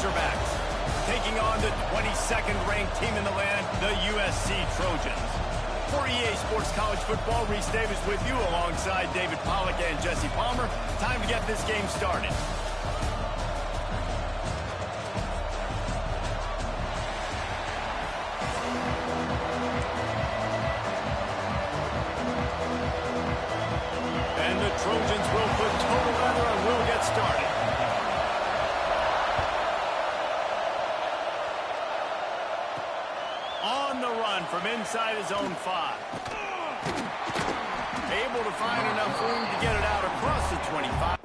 Razorbacks, taking on the 22nd ranked team in the land, the USC Trojans. For EA Sports College Football, Reese Davis with you alongside David Pollack and Jesse Palmer. Time to get this game started. And the Trojans will put total leather and will get started. On the run from inside his own 5. Able to find enough room to get it out across the 25.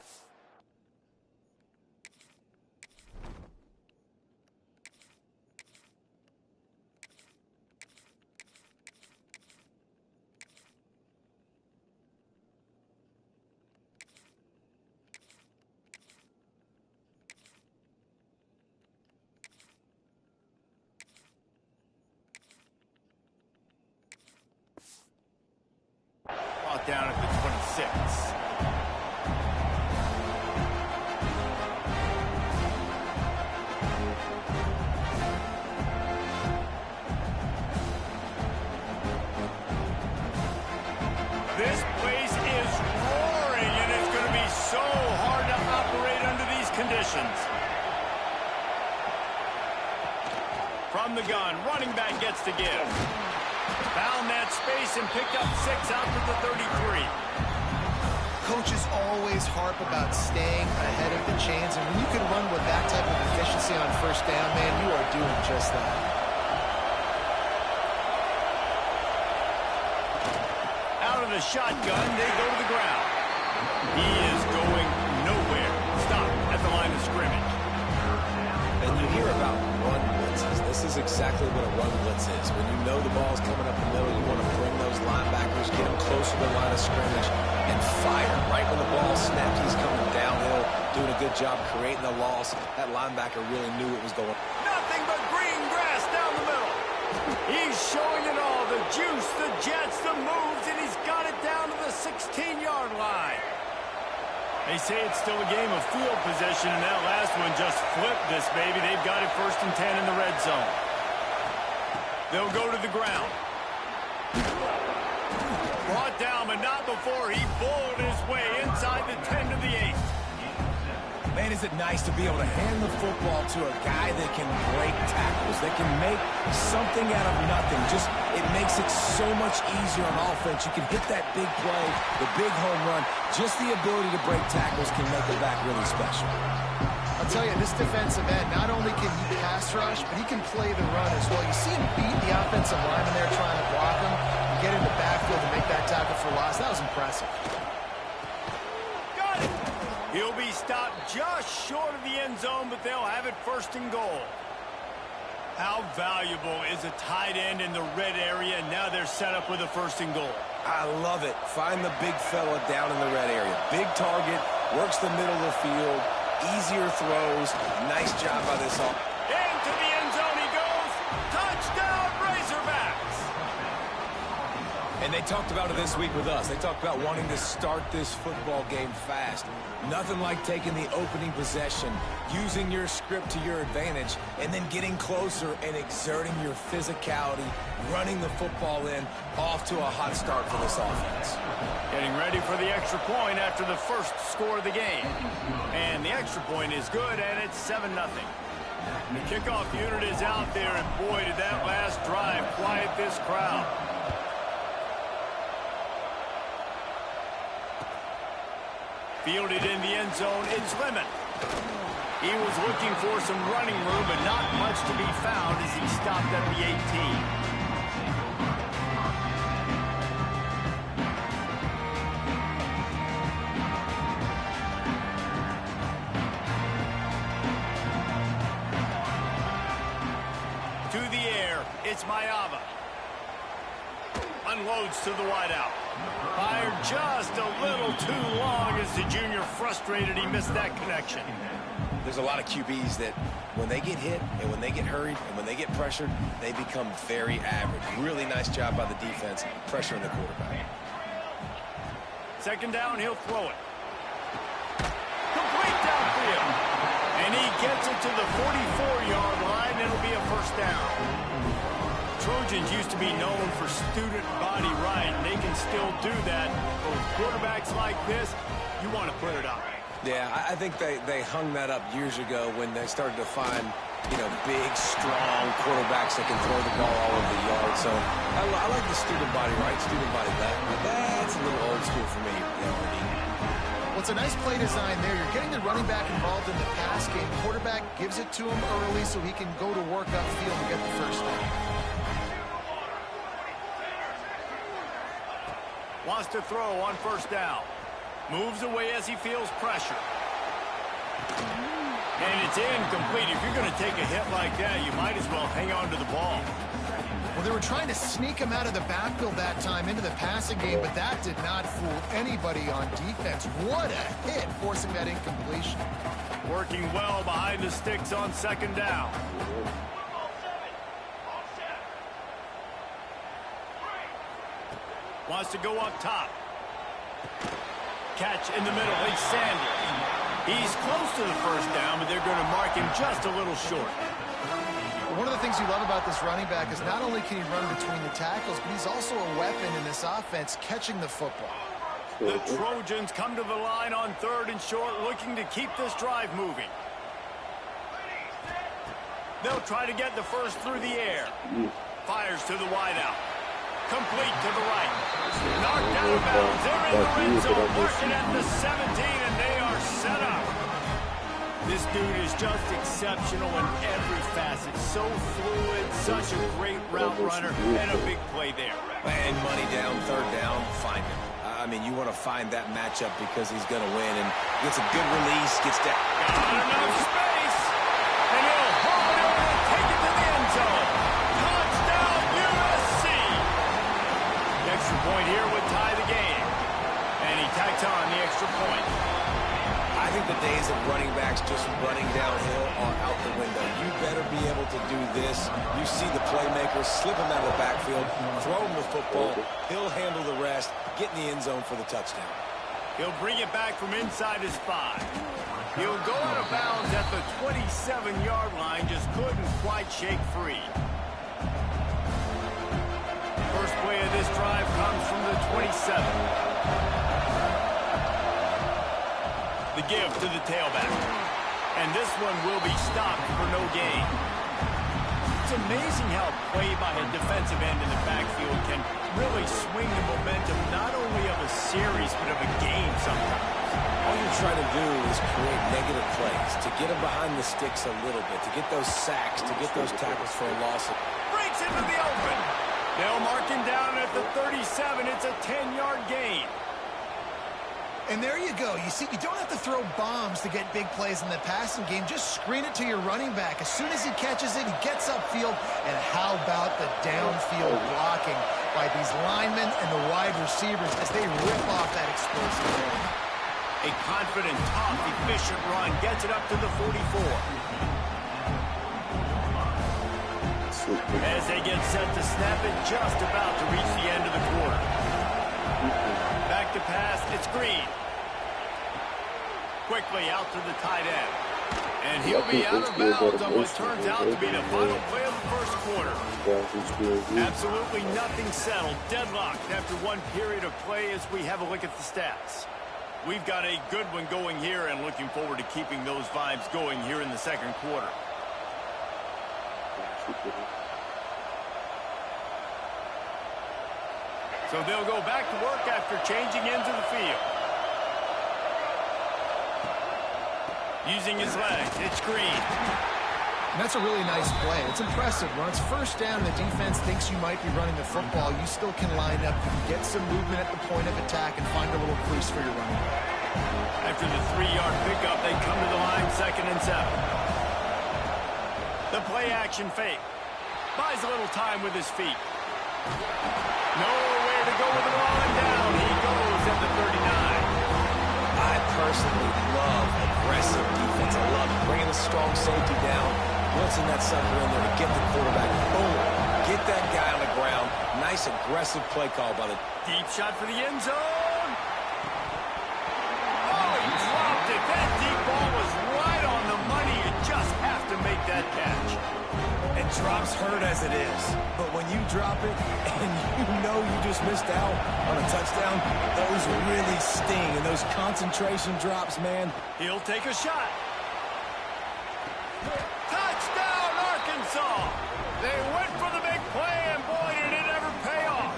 Down at the 26. This place is roaring, and it's going to be so hard to operate under these conditions. From the gun, running back gets to give. Found that space and picked up 6 out to the 33. Coaches always harp about staying ahead of the chains, and when you can run with that type of efficiency on first down, man, you are doing just that. Out of the shotgun, they go to the ground. He is going nowhere. Stop at the line of scrimmage. And you hear about run blitzes. This is exactly what a run blitz is. When you know the ball's coming up the middle, you want to bring those linebackers, get them closer to the line of scrimmage, and fire. Right when the ball snapped, he's coming downhill, doing a good job creating the loss. That linebacker really knew what was going on. Nothing but green grass down the middle. He's showing it all. The juice, the jets, the moves, and he's got it down to the 16-yard line. They say it's still a game of field position, and that last one just flipped this baby. They've got it 1st and 10 in the red zone. They'll go to the ground. Brought down, but not before he bowled his way inside the 10 to the 8. Man, is it nice to be able to hand the football to a guy that can break tackles, that can make something out of nothing. Just, it makes it so much easier on offense. You can hit that big play, the big home run. Just the ability to break tackles can make the back really special. I'll tell you, this defensive end, not only can he pass rush, but he can play the run as well. You see him beat the offensive lineman there trying to block him and get in the backfield to make that tackle for loss. That was impressive. Got it. He'll be stopped just short of the end zone, but they'll have it 1st and goal. How valuable is a tight end in the red area? Now they're set up with a 1st and goal. I love it. Find the big fella down in the red area. Big target, works the middle of the field, easier throws. Nice job by this offense. Into the end zone he goes. Touchdown, Razorbacks. And they talked about it this week with us. They talked about wanting to start this football game fast. Nothing like taking the opening possession, using your script to your advantage, and then getting closer and exerting your physicality, running the football in, off to a hot start for this offense. Getting ready for the extra point after the first score of the game. And the extra point is good, and it's 7-0. The kickoff unit is out there, and boy, did that last drive quiet this crowd. Fielded in the end zone, it's Lemon. He was looking for some running room, but not much to be found as he stopped at the 18. It's Mayava. Unloads to the wideout. Fired just a little too long as the junior frustrated he missed that connection. There's a lot of QBs that when they get hit and when they get hurried and when they get pressured, they become very average. Really nice job by the defense pressuring the quarterback. Second down, he'll throw it. Complete downfield. And he gets it to the 44-yard line. It'll be a first down. Trojans used to be known for student body right. They can still do that. But with quarterbacks like this, you want to put it up. Yeah, I think they hung that up years ago when they started to find, big, strong quarterbacks that can throw the ball all over the yard. So I like the student body right, student body left. But that's a little old school for me. Well, it's a nice play design there. You're getting the running back involved in the pass game. Quarterback gives it to him early so he can go to work upfield and get the first down. Wants to throw on first down. Moves away as he feels pressure. And it's incomplete. If you're going to take a hit like that, you might as well hang on to the ball. Well, they were trying to sneak him out of the backfield that time into the passing game, but that did not fool anybody on defense. What a hit, forcing that incompletion. Working well behind the sticks on second down. Wants to go up top. Catch in the middle. It's Sanders. He's close to the first down, but they're going to mark him just a little short. One of the things you love about this running back is not only can he run between the tackles, but he's also a weapon in this offense, catching the football. The Trojans come to the line on third and short, looking to keep this drive moving. They'll try to get the first through the air. Fires to the wideout. Complete to the right. Knocked out of bounds. They're in the red zone, working at the 17, and they are set up. This dude is just exceptional in every facet. So fluid, such a great route runner, and a big play there. And money down, third down, find him. I mean, you want to find that matchup because he's going to win, and gets a good release, gets down. Got enough space, and he'll haul it over and take it to the end zone. Touchdown, USC! The extra point here would tie the game, and he tacks on the extra point. I think the days of running backs just running downhill are out the window. You better be able to do this. You see the playmaker, slip him out of the backfield, throw him the football. He'll handle the rest, get in the end zone for the touchdown. He'll bring it back from inside his 5. He'll go out of bounds at the 27-yard line, just couldn't quite shake free. First play of this drive comes from the 27. The give to the tailback. And this one will be stopped for no gain. It's amazing how play by a defensive end in the backfield can really swing the momentum not only of a series but of a game sometimes. All you're trying to do is create negative plays, to get them behind the sticks a little bit, to get those sacks, to get those tackles for a loss. Breaks into the open. They'll mark him down at the 37. It's a 10-yard gain. And there you go. You see, you don't have to throw bombs to get big plays in the passing game. Just screen it to your running back. As soon as he catches it, he gets upfield. And how about the downfield blocking by these linemen and the wide receivers as they rip off that explosive ball. A confident, tough, efficient run gets it up to the 44. As they get set to snap it, just about to reach the end of the quarter. Back to pass, it's Green. Quickly out to the tight end. And he'll be out of bounds on what turns out to be the final play of the first quarter. Absolutely nothing settled. Deadlocked after one period of play as we have a look at the stats. We've got a good one going here and looking forward to keeping those vibes going here in the second quarter. So they'll go back to work after changing into the field. Using his legs, it's Green. And that's a really nice play. It's impressive. When it's first down and the defense thinks you might be running the football, you still can line up, get some movement at the point of attack, and find a little crease for your running back. After the 3-yard pickup, they come to the line 2nd and 7. The play action fake. Buys a little time with his feet. Nowhere to go with the ball and down. He goes at the 39. I personally love aggressive defense. I love bringing a strong safety down, blitzing that sucker in there to get the quarterback. Boom. Get that guy on the ground. Nice aggressive play call by the... Deep shot for the end zone. Oh, he dropped it. That deep ball was right on the money. It just had Drops hurt as it is, but when you drop it and you know you just missed out on a touchdown, those really sting. And those concentration drops, man. He'll take a shot. Touchdown, Arkansas! They went for the big play, and boy, did it ever pay off.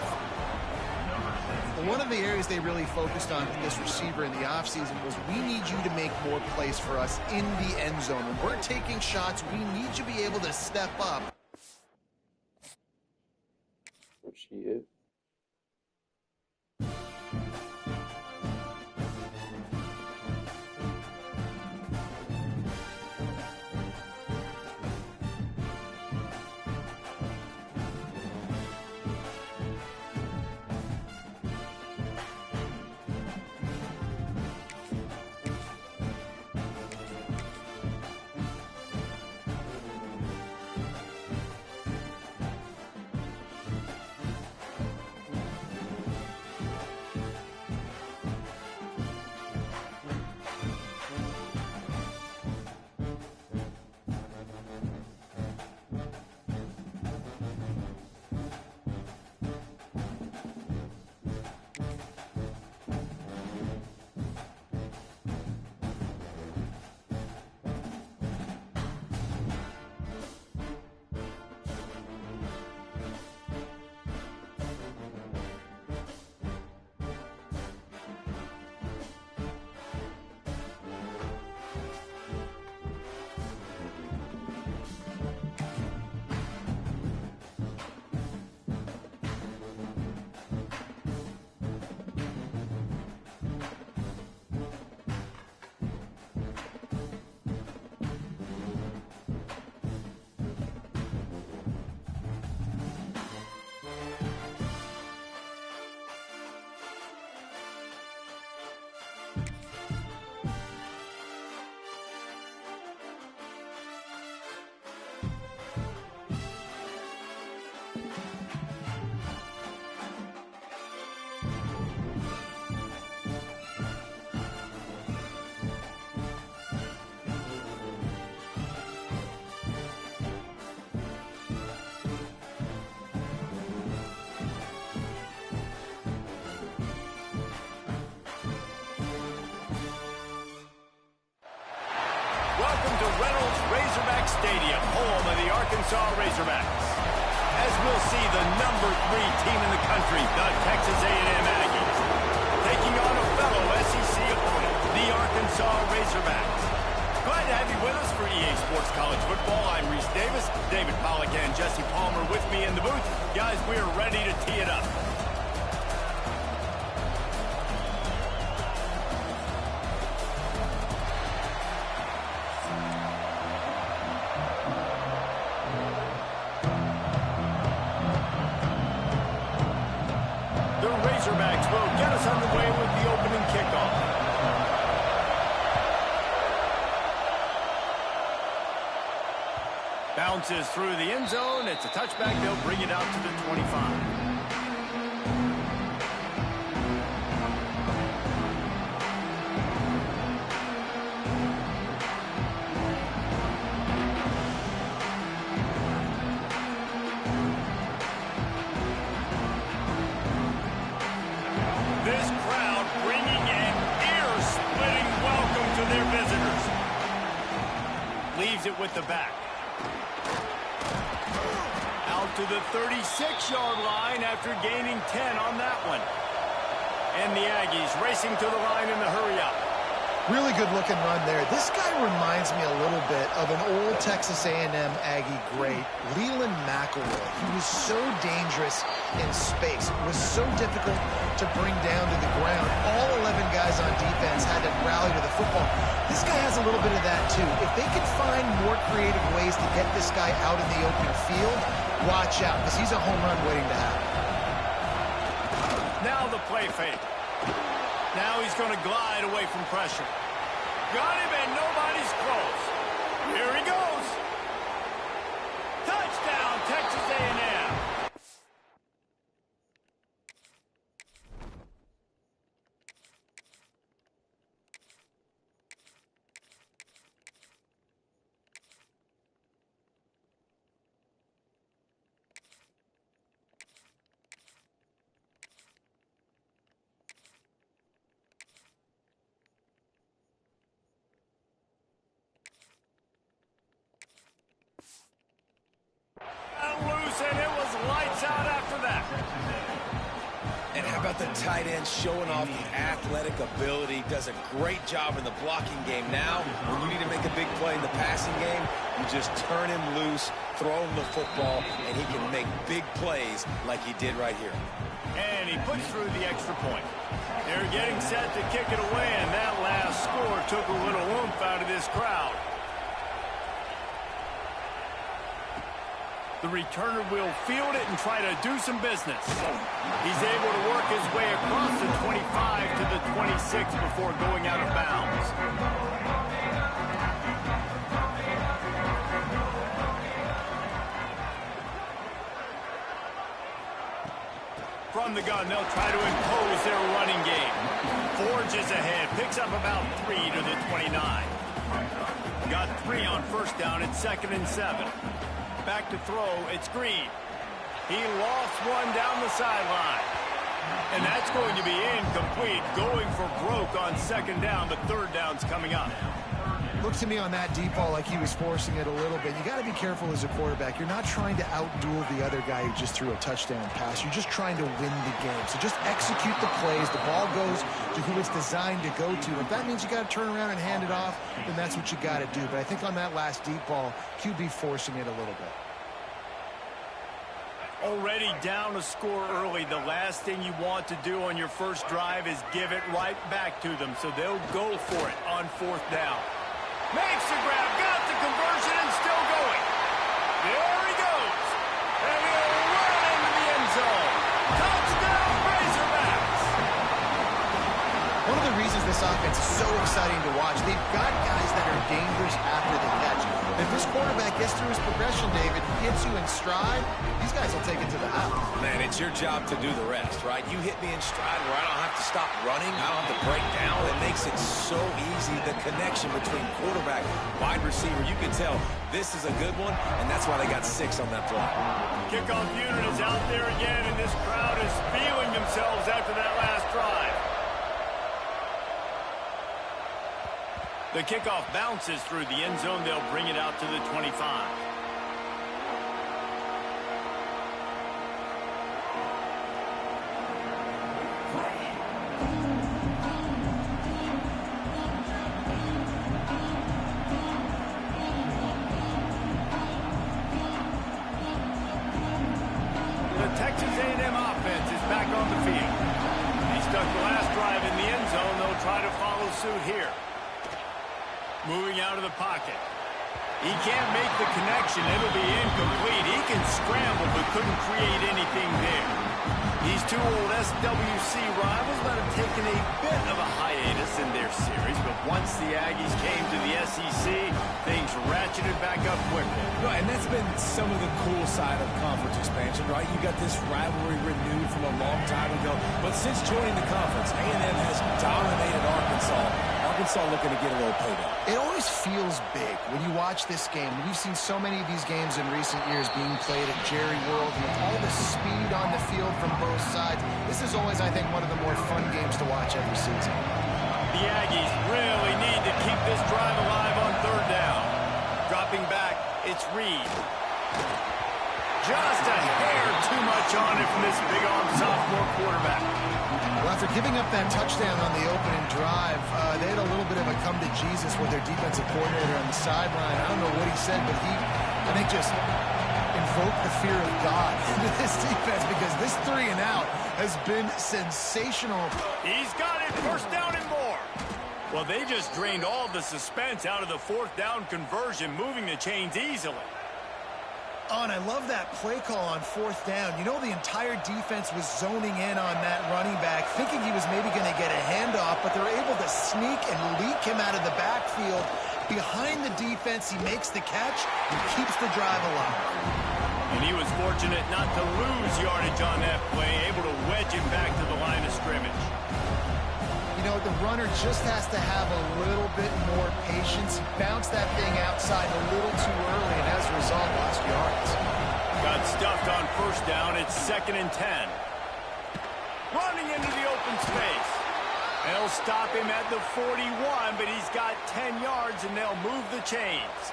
One of the areas they really focused on in this receiver in the offseason was we need you to make more plays for us in the end zone. When we're taking shots, we need you to be able to step up. There she is. Welcome to Reynolds Razorback Stadium, home of the Arkansas Razorbacks. As we'll see, the #3 team in the country, the Texas A&M Aggies, taking on a fellow SEC opponent, the Arkansas Razorbacks. Glad to have you with us for EA Sports College Football. I'm Reese Davis, David Pollack and Jesse Palmer with me in the booth. Guys, we are ready to tee it up. Razorbacks will get us underway with the opening kickoff. Bounces through the end zone. It's a touchback. They'll bring it out to the 25. This crowd bringing an ear-splitting welcome to their visitors. Leaves it with the back. Out to the 36-yard line after gaining 10 on that one. And the Aggies racing to the line in the hurry-up. Really good-looking run there. This guy reminds me a little bit of an old Texas A&M Aggie great, Leland McElroy. He was so dangerous in space. It was so difficult to bring down to the ground. All 11 guys on defense had to rally to the football. This guy has a little bit of that, too. If they could find more creative ways to get this guy out in the open field, watch out, because he's a home run waiting to happen. Now the play fake. Now he's going to glide away from pressure. Got him, and nobody's close. Here he goes. Touchdown, Texas A&M. starts out after that. And how about the tight end showing off the athletic ability? Does a great job in the blocking game. Now, when you need to make a big play in the passing game, you just turn him loose, throw him the football, and he can make big plays like he did right here. And he puts through the extra point. They're getting set to kick it away, and that last score took a little oomph out of this crowd. The returner will field it and try to do some business. He's able to work his way across the 25 to the 26 before going out of bounds. From the gun, they'll try to impose their running game. Forges ahead, picks up about 3 to the 29. Got 3 on first down. It's 2nd and 7. Back to throw, it's Green. He lost one down the sideline. And that's going to be incomplete, going for broke on 2nd down, but 3rd down's coming up. Looked to me on that deep ball like he was forcing it a little bit. You got to be careful as a quarterback. You're not trying to outduel the other guy who just threw a touchdown pass. You're just trying to win the game. So just execute the plays. The ball goes to who it's designed to go to. If that means you got to turn around and hand it off, then that's what you got to do. But I think on that last deep ball, QB forcing it a little bit. Already down a score early. The last thing you want to do on your first drive is give it right back to them. So they'll go for it on 4th down. Makes the grab, got the conversion, and still going. There he goes. And he'll run into the end zone. Touchdown, Razorbacks. One of the reasons this offense is so exciting to watch, they've got guys that are dangerous after the catch. If this quarterback gets through his progression, David, gets you in stride, these guys will take it to the house. Man, it's your job to do the rest, right? You hit me in stride where I don't have to stop running. I don't have to break down. It makes it so easy. The connection between quarterback, wide receiver, you can tell this is a good one, and that's why they got 6 on that play. Kickoff unit is out there again, and this crowd is feeling themselves after that last drive. The kickoff bounces through the end zone. They'll bring it out to the 25. The Texas A&M offense is back on the field. They stuck the last drive in the end zone. They'll try to follow suit here. Moving out of the pocket. He can't make the connection. It'll be incomplete. He can scramble, but couldn't create anything there. These two old SWC rivals might have taken a bit of a hiatus in their series, but once the Aggies came to the SEC, things ratcheted back up quickly. Right, and that's been some of the cool side of conference expansion, right? You got this rivalry renewed from a long time ago, but since joining the conference, A&M has dominated Arkansas. Arkansas looking to get a little payback. It always feels big when you watch this game. We've seen so many of these games in recent years being played at Jerry World, and with all the speed on the field from both sides, this is always, I think, one of the more fun games to watch every season. The Aggies really need to keep this drive alive on 3rd down. Dropping back, it's Reed. Just a hair too much on it from this big-arm sophomore quarterback. Well, after giving up that touchdown on the opening drive, they had a little bit of a come-to-Jesus with their defensive coordinator on the sideline. I don't know what he said, but he, I think, just invoked the fear of God into this defense because this 3 and out has been sensational. He's got it, 1st down and more. Well, they just drained all the suspense out of the 4th down conversion, moving the chains easily. Oh, and I love that play call on 4th down. You know, the entire defense was zoning in on that running back, thinking he was maybe going to get a handoff, but they're able to sneak and leak him out of the backfield. Behind the defense, he makes the catch and keeps the drive alive. And he was fortunate not to lose yardage on that play, able to wedge him back to the line of scrimmage. You know, the runner just has to have a little bit more patience. He bounced that thing outside a little too early, and as a result, lost yards. Got stuffed on 1st down. It's 2nd and 10. Running into the open space. They'll stop him at the 41, but he's got 10 yards, and they'll move the chains.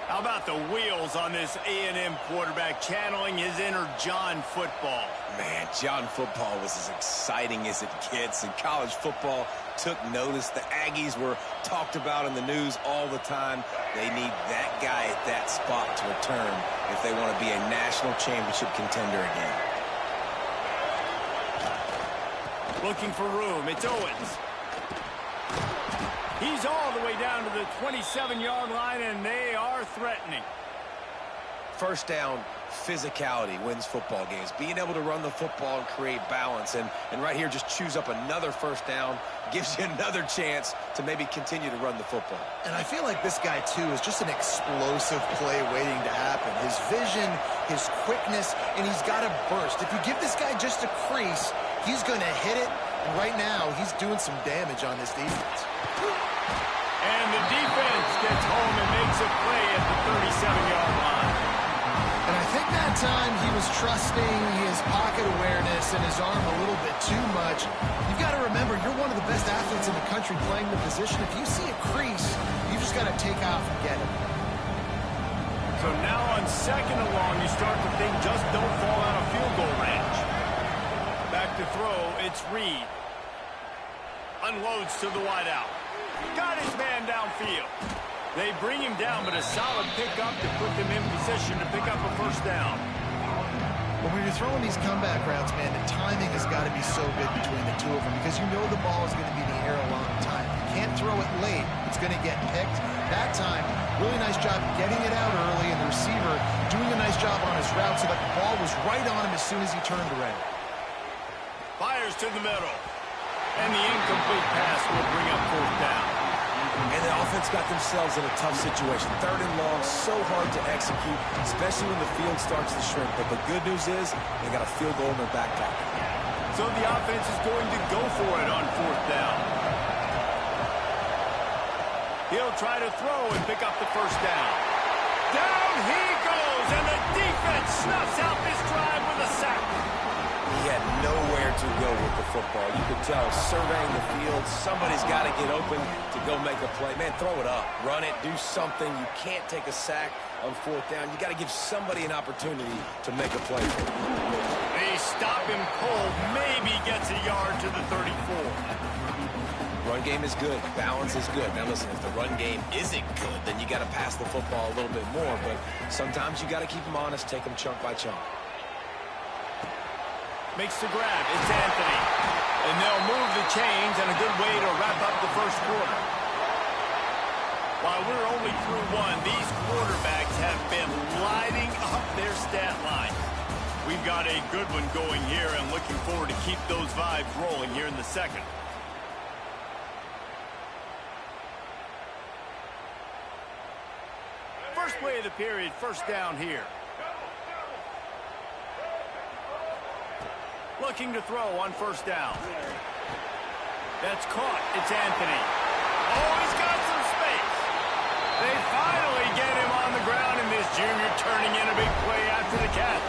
How about the wheels on this A&M quarterback channeling his inner John football? Man, John football was as exciting as it gets, and college football took notice. The Aggies were talked about in the news all the time. They need that guy at that spot to return if they want to be a national championship contender again. Looking for room. It's Owens. He's all the way down to the 27-yard line, and they are threatening. First down, physicality wins football games. Being able to run the football and create balance. And right here, just choose up another first down. Gives you another chance to maybe continue to run the football. And I feel like this guy, too, is just an explosive play waiting to happen. His vision, his quickness, and he's got a burst. If you give this guy just a crease, he's going to hit it. And right now, he's doing some damage on this defense. And the defense gets home and makes a play at the 37-yard line. And I think that time he was trusting his pocket awareness and his arm a little bit too much. You've got to remember, you're one of the best athletes in the country playing the position. If you see a crease, you just got to take off and get it. So now on second and long, you start to think just don't fall out of field goal range. Back to throw, it's Reed. Unloads to the wideout. Got his man downfield. They bring him down, but a solid pickup to put them in position to pick up a first down. But when you're throwing these comeback routes, man, the timing has got to be so good between the two of them because you know the ball is going to be in the air a long time. You can't throw it late. It's going to get picked. That time, really nice job getting it out early, and the receiver doing a nice job on his route so that the ball was right on him as soon as he turned around. Fires to the middle. And the incomplete pass will bring up fourth down. And the offense got themselves in a tough situation. Third and long, so hard to execute, especially when the field starts to shrink. But the good news is they got a field goal in their back pocket. So the offense is going to go for it on fourth down. He'll try to throw and pick up the first down. Down he goes, and the defense snuffs out this drive with a sack. He had nowhere to go with the football. You could tell, surveying the field, somebody's got to get open to go make a play. Man, throw it up, run it, do something. You can't take a sack on fourth down. You got to give somebody an opportunity to make a play for him. They stop him cold, maybe gets a yard to the 34. Run game is good. Balance is good. Now listen, if the run game isn't good, then you got to pass the football a little bit more. But sometimes you got to keep them honest, take them chunk by chunk. Makes the grab. It's Anthony. And they'll move the chains, and a good way to wrap up the first quarter. While we're only through one, these quarterbacks have been lighting up their stat line. We've got a good one going here, and looking forward to keep those vibes rolling here in the second. First play of the period, first down here. Looking to throw on first down. That's caught. It's Anthony. Oh, he's got some space. They finally get him on the ground, and this junior turning in a big play after the catch.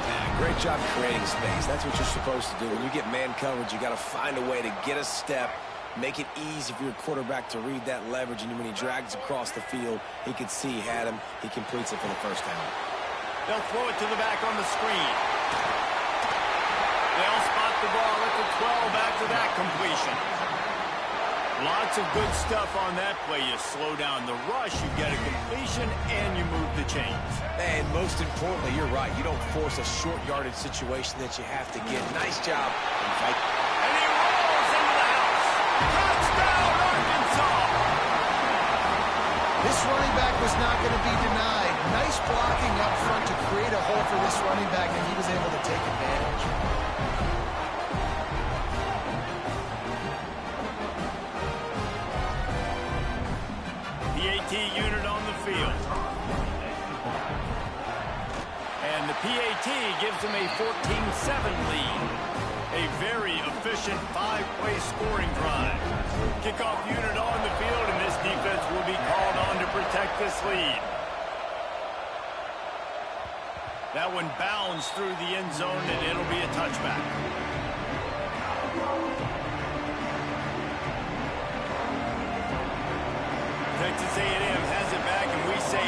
Yeah, great job creating space. That's what you're supposed to do. When you get man coverage, you got to find a way to get a step, make it easy for your quarterback to read that leverage, and when he drags across the field, he can see he had him. He completes it for the first down. They'll throw it to the back on the screen. They'll spot the ball at the 12 after that completion. Lots of good stuff on that play. You slow down the rush, you get a completion, and you move the chains. And most importantly, you're right. You don't force a short yardage situation that you have to get. Nice job. And he rolls into the house. Touchdown, Arkansas! This running back was not going to be denied. Nice blocking up front to create a hole for this running back, and he was able to take advantage. PAT unit on the field. And the PAT gives them a 14-7 lead. A very efficient 5-play scoring drive. Kickoff unit on the field, and this defense will be called on to protect this lead. That one bounds through the end zone, and it'll be a touchback. Texas A&M has it back, and we say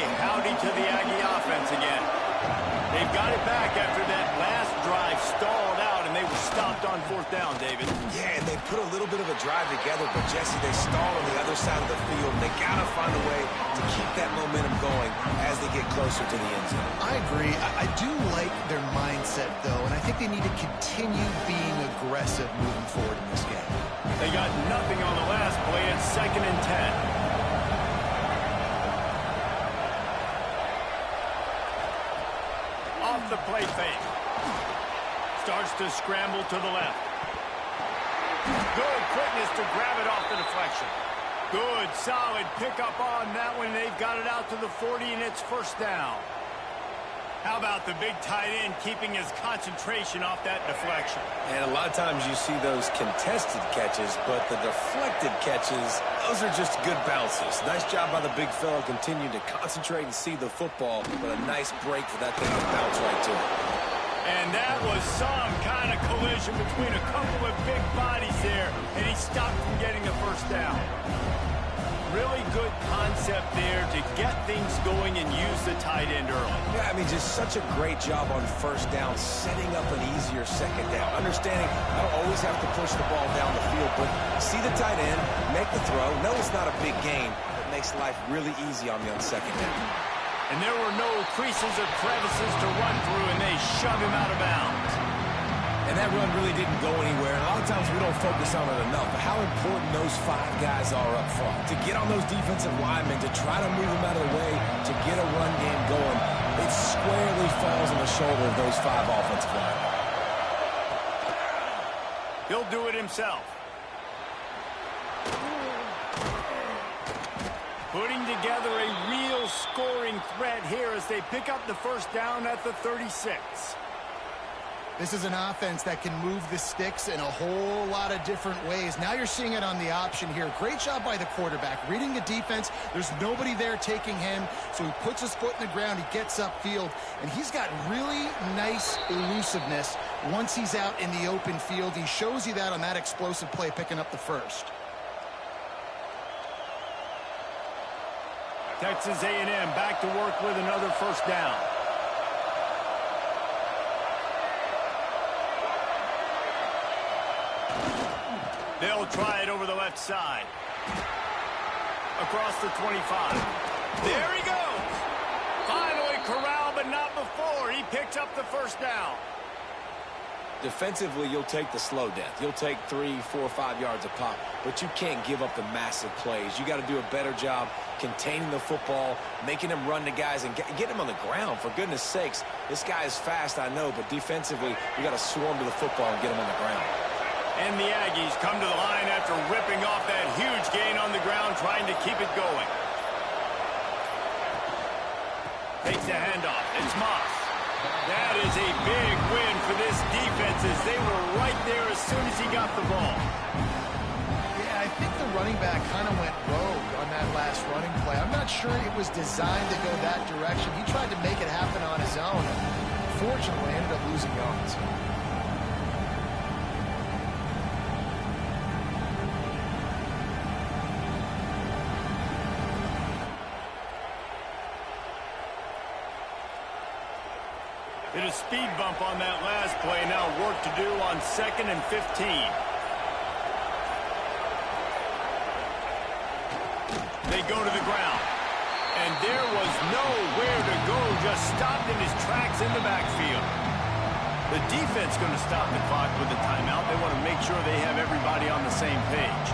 got it back after that last drive stalled out, and they were stopped on 4th down, David. Yeah, and they put a little bit of a drive together, but Jesse, they stalled on the other side of the field. They got to find a way to keep that momentum going as they get closer to the end zone. I agree. I do like their mindset, though, and I think they need to continue being aggressive moving forward in this game. They got nothing on the last play at 2nd and 10. Off the play fake. Starts to scramble to the left. Good quickness to grab it off the deflection. Good, solid pickup on that one. They've got it out to the 40, and it's 1st down. How about the big tight end keeping his concentration off that deflection? And a lot of times you see those contested catches, but the deflected catches, those are just good bounces. Nice job by the big fella, continuing to concentrate and see the football, but a nice break for that thing to bounce right to it. And that was some kind of collision between a couple of big bodies there, and he stopped from getting the 1st down. Really good concept there to get things going and use the tight end early. Yeah, I mean, just such a great job on 1st down, setting up an easier 2nd down. Understanding I don't always have to push the ball down the field, but see the tight end, make the throw. No, it's not a big gain. It makes life really easy on me on 2nd down. And there were no creases or crevices to run through, and they shove him out of bounds. And that run really didn't go anywhere. A lot of times we don't focus on it enough, but how important those 5 guys are up front. To get on those defensive linemen, to try to move them out of the way, to get a run game going, it squarely falls on the shoulder of those 5 offensive linemen. He'll do it himself. Putting together a real scoring threat here as they pick up the 1st down at the 36. This is an offense that can move the sticks in a whole lot of different ways. Now you're seeing it on the option here. Great job by the quarterback. Reading the defense, there's nobody there taking him, so he puts his foot in the ground, he gets upfield, and he's got really nice elusiveness once he's out in the open field. He shows you that on that explosive play, picking up the 1st. Texas A&M back to work with another 1st down. They'll try it over the left side. Across the 25. There he goes. Finally corralled, but not before. He picks up the 1st down. Defensively, you'll take the slow death. You'll take 3, 4, 5 yards a pop, but you can't give up the massive plays. You got to do a better job containing the football, making him run to guys, and get him on the ground. For goodness sakes, this guy is fast, I know, but defensively, you got to swarm to the football and get him on the ground. And the Aggies come to the line after ripping off that huge gain on the ground, trying to keep it going. Takes the handoff. It's Moss. That is a big win for this defense as they were right there as soon as he got the ball. Yeah, I think the running back kind of went rogue on that last running play. I'm not sure it was designed to go that direction. He tried to make it happen on his own. Fortunately, ended up losing yards. Hit a speed bump on that last play. Now work to do on 2nd and 15. They go to the ground. And there was nowhere to go. Just stopped in his tracks in the backfield. The defense going to stop the clock with a timeout. They want to make sure they have everybody on the same page.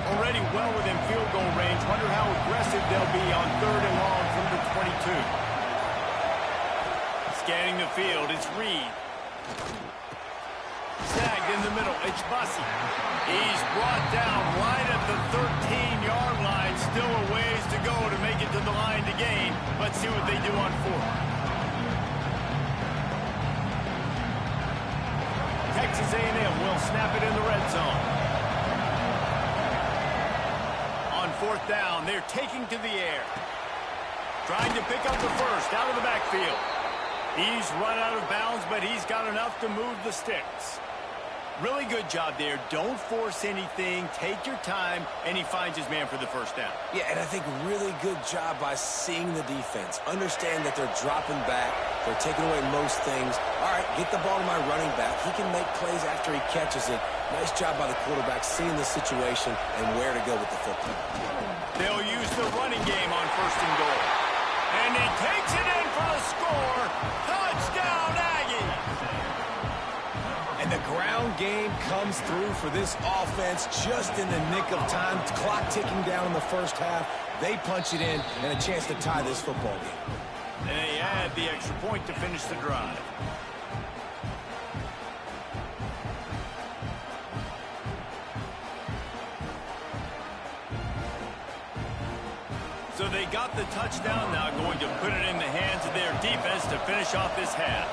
Already well within field goal range. Wonder how aggressive they'll be on 3rd and long from the 22. Scanning the field, it's Reed. Snagged in the middle, it's Bussey. He's brought down right at the 13-yard line. Still a ways to go to make it to the line to gain. Let's see what they do on 4th. Texas A&M will snap it in the red zone. On 4th down, they're taking to the air. Trying to pick up the first out of the backfield. He's run out of bounds, but he's got enough to move the sticks. Really good job there. Don't force anything. Take your time, and he finds his man for the first down. Yeah, and I think really good job by seeing the defense. Understand that they're dropping back. They're taking away most things. All right, get the ball to my running back. He can make plays after he catches it. Nice job by the quarterback seeing the situation and where to go with the football. They'll use the running game on first and goal. And he takes it in for the score. Touchdown, Aggies! And the ground game comes through for this offense just in the nick of time. Clock ticking down in the first half. They punch it in and a chance to tie this football game. And they add the extra point to finish the drive. So they got the touchdown, now going to put it in the hands of their defense to finish off this half.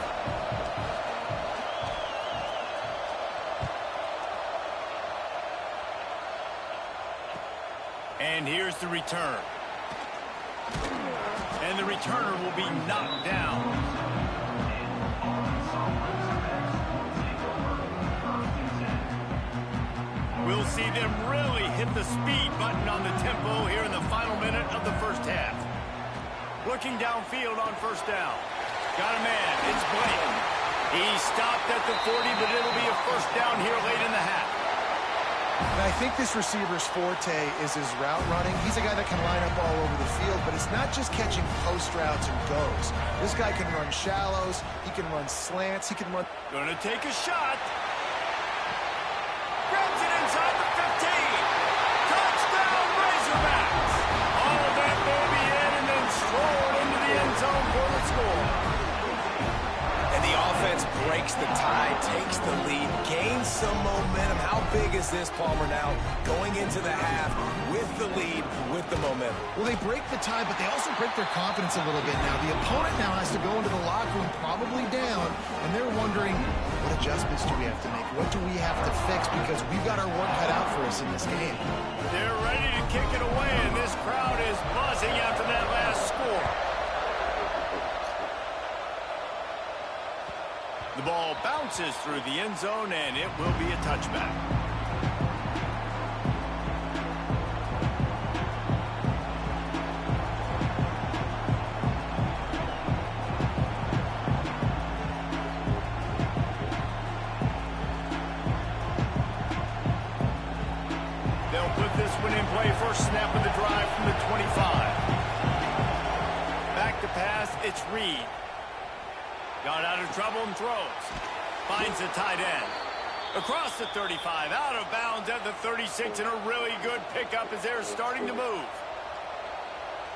And here's the return. And the returner will be knocked down. We'll see them really hit the speed button on the tempo here in the final minute of the first half. Looking downfield on first down. Got a man. It's Blake. He stopped at the 40, but it'll be a first down here late in the half. And I think this receiver's forte is his route running. He's a guy that can line up all over the field, but it's not just catching post routes and goes. This guy can run shallows. He can run slants. He can run... Gonna take a shot. Grabs it inside the 15. Touchdown, Razorbacks. All that baby in and then strolled into the end zone for the score. And the offense breaks the tie, takes the lead, gains some momentum. How big is this, Palmer, now going into the half with the lead, with the momentum? Well, they break the tie, but they also break their confidence a little bit now. The opponent now has to go into the locker room probably down, and they're wondering, what adjustments do we have to make? What do we have to fix? Because we've got our work cut out for us in this game. They're ready to kick it away, and this crowd is buzzing after that last score. The ball bounces through the end zone, and it will be a touchback. They'll put this one in play. First snap of the drive from the 25. Back to pass, it's Reed. Got out of trouble and throws. Finds the tight end. Across the 35, out of bounds at the 36, and a really good pickup as they're starting to move.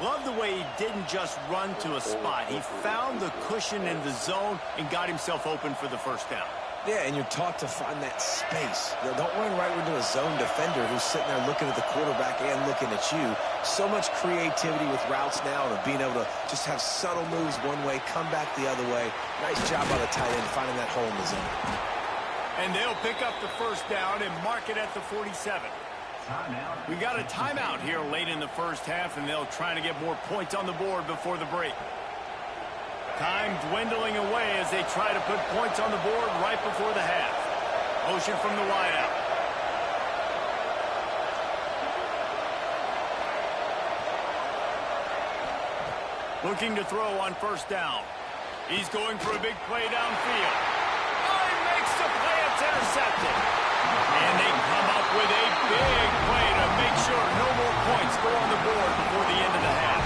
Love the way he didn't just run to a spot. He found the cushion in the zone and got himself open for the first down. Yeah, and you're taught to find that space. You know, don't run right into a zone defender who's sitting there looking at the quarterback and looking at you. So much creativity with routes now and being able to just have subtle moves one way, come back the other way. Nice job by the tight end finding that hole in the zone. And they'll pick up the first down and mark it at the 47. We got a timeout here late in the first half, and they'll try to get more points on the board before the break. Time dwindling away as they try to put points on the board right before the half. Motion from the wideout. Looking to throw on first down. He's going for a big play downfield. Oh, he makes the play. It's intercepted. And they come up with a big play to make sure no more points go on the board before the end of the half.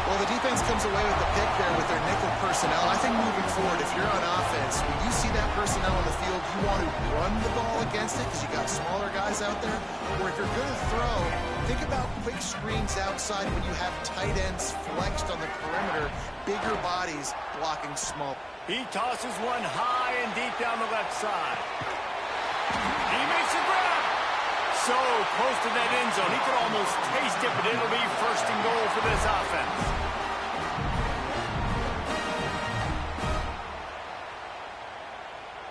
Well, the defense comes away with the pick there with their nickel personnel. I think moving forward, if you're on offense, when you see that personnel on the field, you want to run the ball against it because you got smaller guys out there. Or if you're going to throw, think about quick screens outside when you have tight ends flexed on the perimeter, bigger bodies blocking small. He tosses one high and deep down the left side. He makes a grab. So close to that end zone. He could almost taste it, but it'll be first and goal for this offense.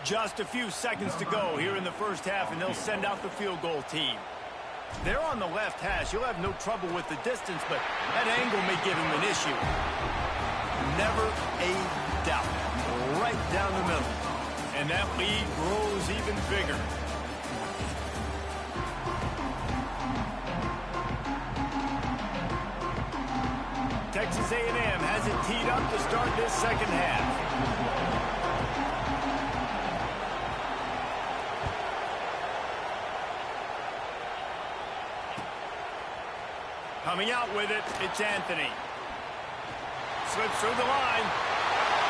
Just a few seconds to go here in the first half, and they'll send out the field goal team. They're on the left hash. You'll have no trouble with the distance, but that angle may give him an issue. Never a doubt. Right down the middle. And that lead grows even bigger. Texas A&M has it teed up to start this second half. Coming out with it, it's Anthony. Slips through the line.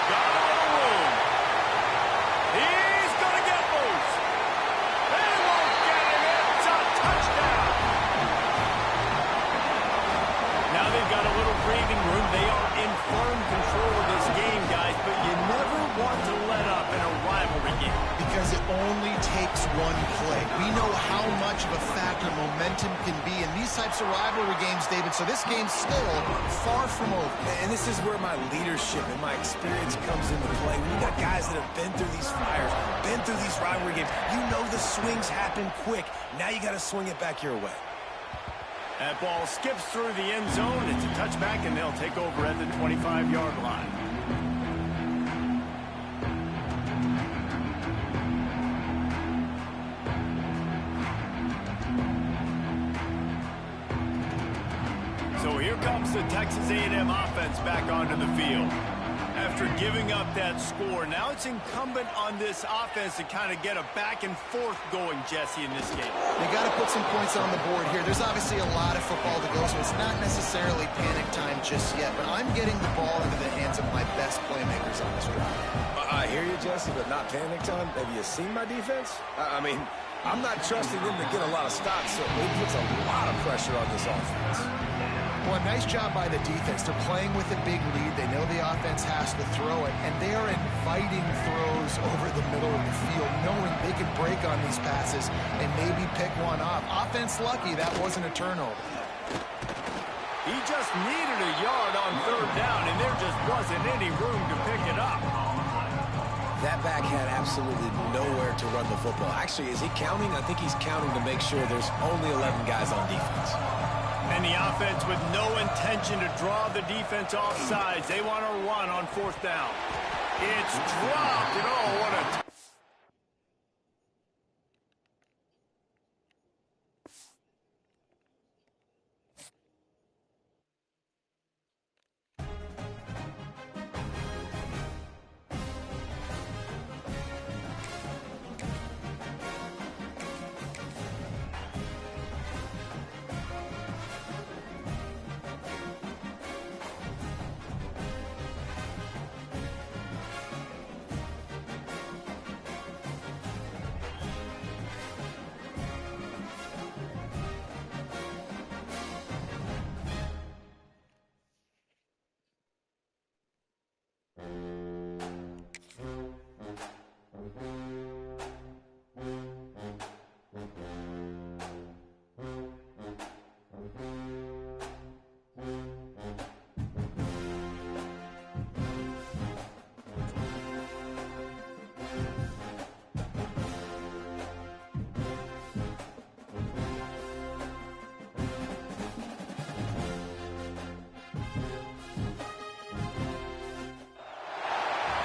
Got a little room. He's going to get loose. They won't get him. It's a touchdown. Now they've got a little breathing room. They are in firm control of this game, guys, but you never want to let up in a rivalry game. Because it only takes one play. We know how much of a factor momentum can be in these types of rivalry games, David, so this game's still far from over. And this is where my leadership and my experience comes into play. When you got guys that have been through these fires, been through these rivalry games, you know the swings happen quick. Now you got to swing it back your way. That ball skips through the end zone. It's a touchback, and they'll take over at the 25-yard line. So here comes the Texas A&M offense back onto the field. After giving up that score, now it's incumbent on this offense to kind of get a back and forth going, Jesse, in this game. They got to put some points on the board here. There's obviously a lot of football to go, so it's not necessarily panic time just yet, but I'm getting the ball into the hands of my best playmakers on this drive. I hear you, Jesse, but not panic time. Have you seen my defense? I mean, I'm not trusting them to get a lot of stops, so it puts a lot of pressure on this offense. Well, nice job by the defense. They're playing with a big lead. They know the offense has to throw it, and they are inviting throws over the middle of the field, knowing they can break on these passes and maybe pick one off. Offense lucky that wasn't a turnover. He just needed a yard on third down, and there just wasn't any room to pick it up. That back had absolutely nowhere to run the football. Actually, is he counting? I think he's counting to make sure there's only 11 guys on defense. And the offense with no intention to draw the defense off sides. They want to run on fourth down. It's dropped, and oh, what a...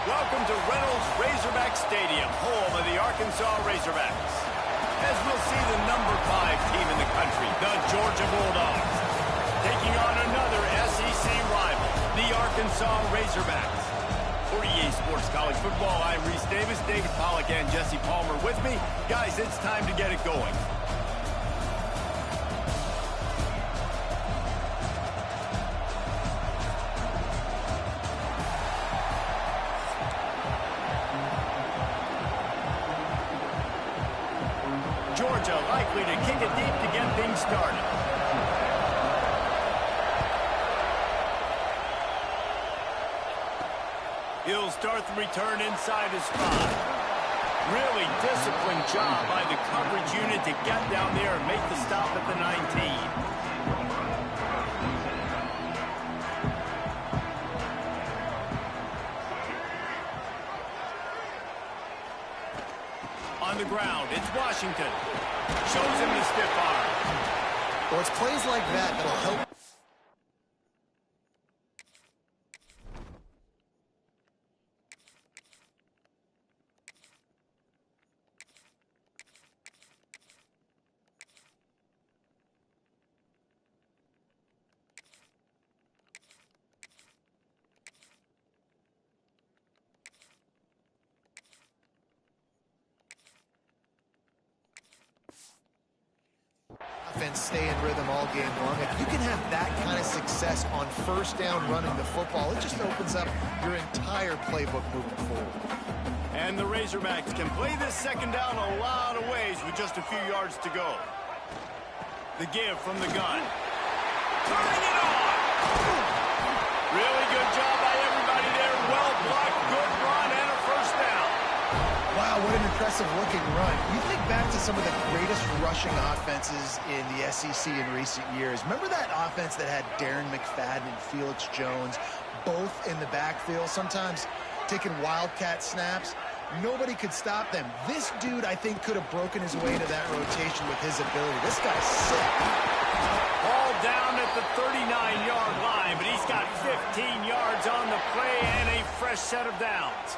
Welcome to Reynolds Razorback Stadium, home of the Arkansas Razorbacks. As we'll see the number 5 team in the country, the Georgia Bulldogs, taking on another SEC rival, the Arkansas Razorbacks. For EA Sports College Football, I'm Reese Davis, David Pollack, and Jesse Palmer with me. Guys, it's time to get it going. Georgia likely to kick it deep to get things started. He'll start the return inside his 5. Really disciplined job by the coverage unit to get down there and make the stop at the 19. On the ground, it's Washington. Shows him the stiff arm. Well, it's plays like that that'll help. Offense stay in rhythm all game long. If you can have that kind of success on first down running the football, it just opens up your entire playbook moving forward. And the Razorbacks can play this second down a lot of ways with just a few yards to go. The give from the gun. Turning it on! Really good job by everybody there. Well blocked, good run, and a first down. Wow, what an impressive-looking run. You think back to some of the greatest rushing offenses in the SEC in recent years. Remember that offense that had Darren McFadden and Felix Jones both in the backfield, sometimes taking wildcat snaps? Nobody could stop them. This dude, I think, could have broken his way into that rotation with his ability. This guy's sick. Ball down at the 39-yard line, but he's got 15 yards on the play and a fresh set of downs.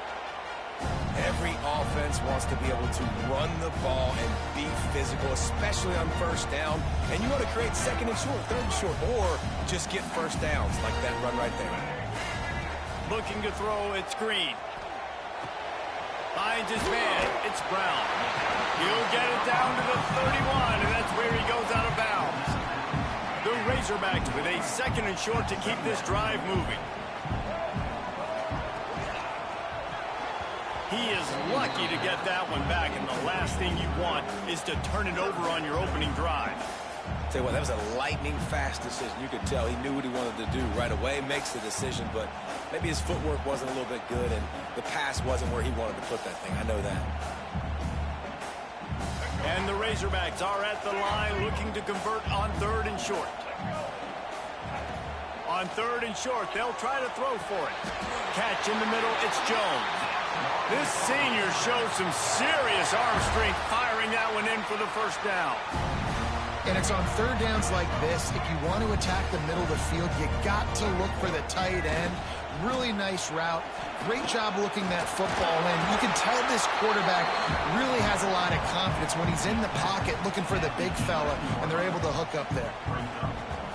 Every offense wants to be able to run the ball and be physical, especially on first down. And you want to create second and short, third and short, or just get first downs like that run right there. Looking to throw, it's Green. Finds his man, it's Brown. He'll get it down to the 31, and that's where he goes out of bounds. The Razorbacks with a second and short to keep this drive moving. He is lucky to get that one back, and the last thing you want is to turn it over on your opening drive. Tell you what, that was a lightning-fast decision. You could tell he knew what he wanted to do right away, makes the decision, but maybe his footwork wasn't a little bit good, and the pass wasn't where he wanted to put that thing. I know that. And the Razorbacks are at the line looking to convert on third and short. On third and short, they'll try to throw for it. Catch in the middle, it's Jones. This senior shows some serious arm strength, firing that one in for the first down. And it's on third downs like this, if you want to attack the middle of the field, you got to look for the tight end. Really nice route. Great job looking that football in. You can tell this quarterback really has a lot of confidence when he's in the pocket looking for the big fella, and they're able to hook up there.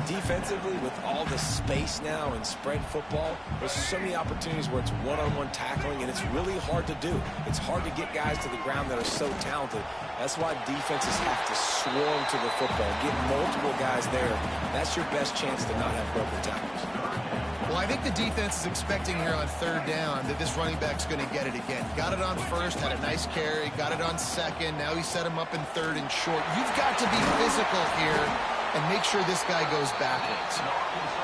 Defensively, with all the space now in spread football, there's so many opportunities where it's one-on-one tackling, and it's really hard to do. It's hard to get guys to the ground that are so talented. That's why defenses have to swarm to the football, get multiple guys there. That's your best chance to not have broken tackles. Well, I think the defense is expecting here on third down that this running back's going to get it again. Got it on first, had a nice carry, got it on second. Now he set him up in third and short. You've got to be physical here and make sure this guy goes backwards.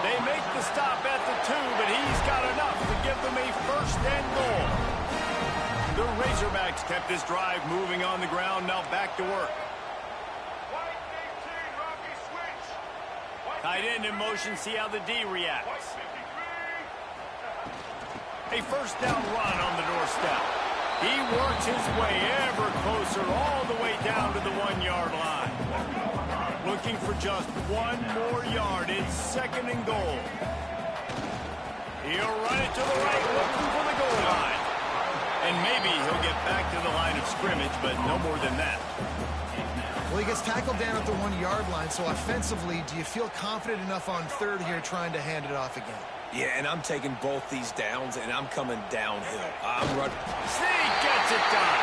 They make the stop at the 2, but he's got enough to give them a first and goal. The Razorbacks kept this drive moving on the ground, now back to work. Tight end in motion, see how the D reacts. A first down run on the doorstep. He works his way ever closer all the way down to the 1-yard line. Looking for just one more yard. It's second and goal. He'll run it to the right, looking for the goal line. And maybe he'll get back to the line of scrimmage, but no more than that. Well, he gets tackled down at the 1-yard line, so offensively, do you feel confident enough on third here trying to hand it off again? Yeah, and I'm taking both these downs, and I'm coming downhill. I'm running. Sneak gets it done.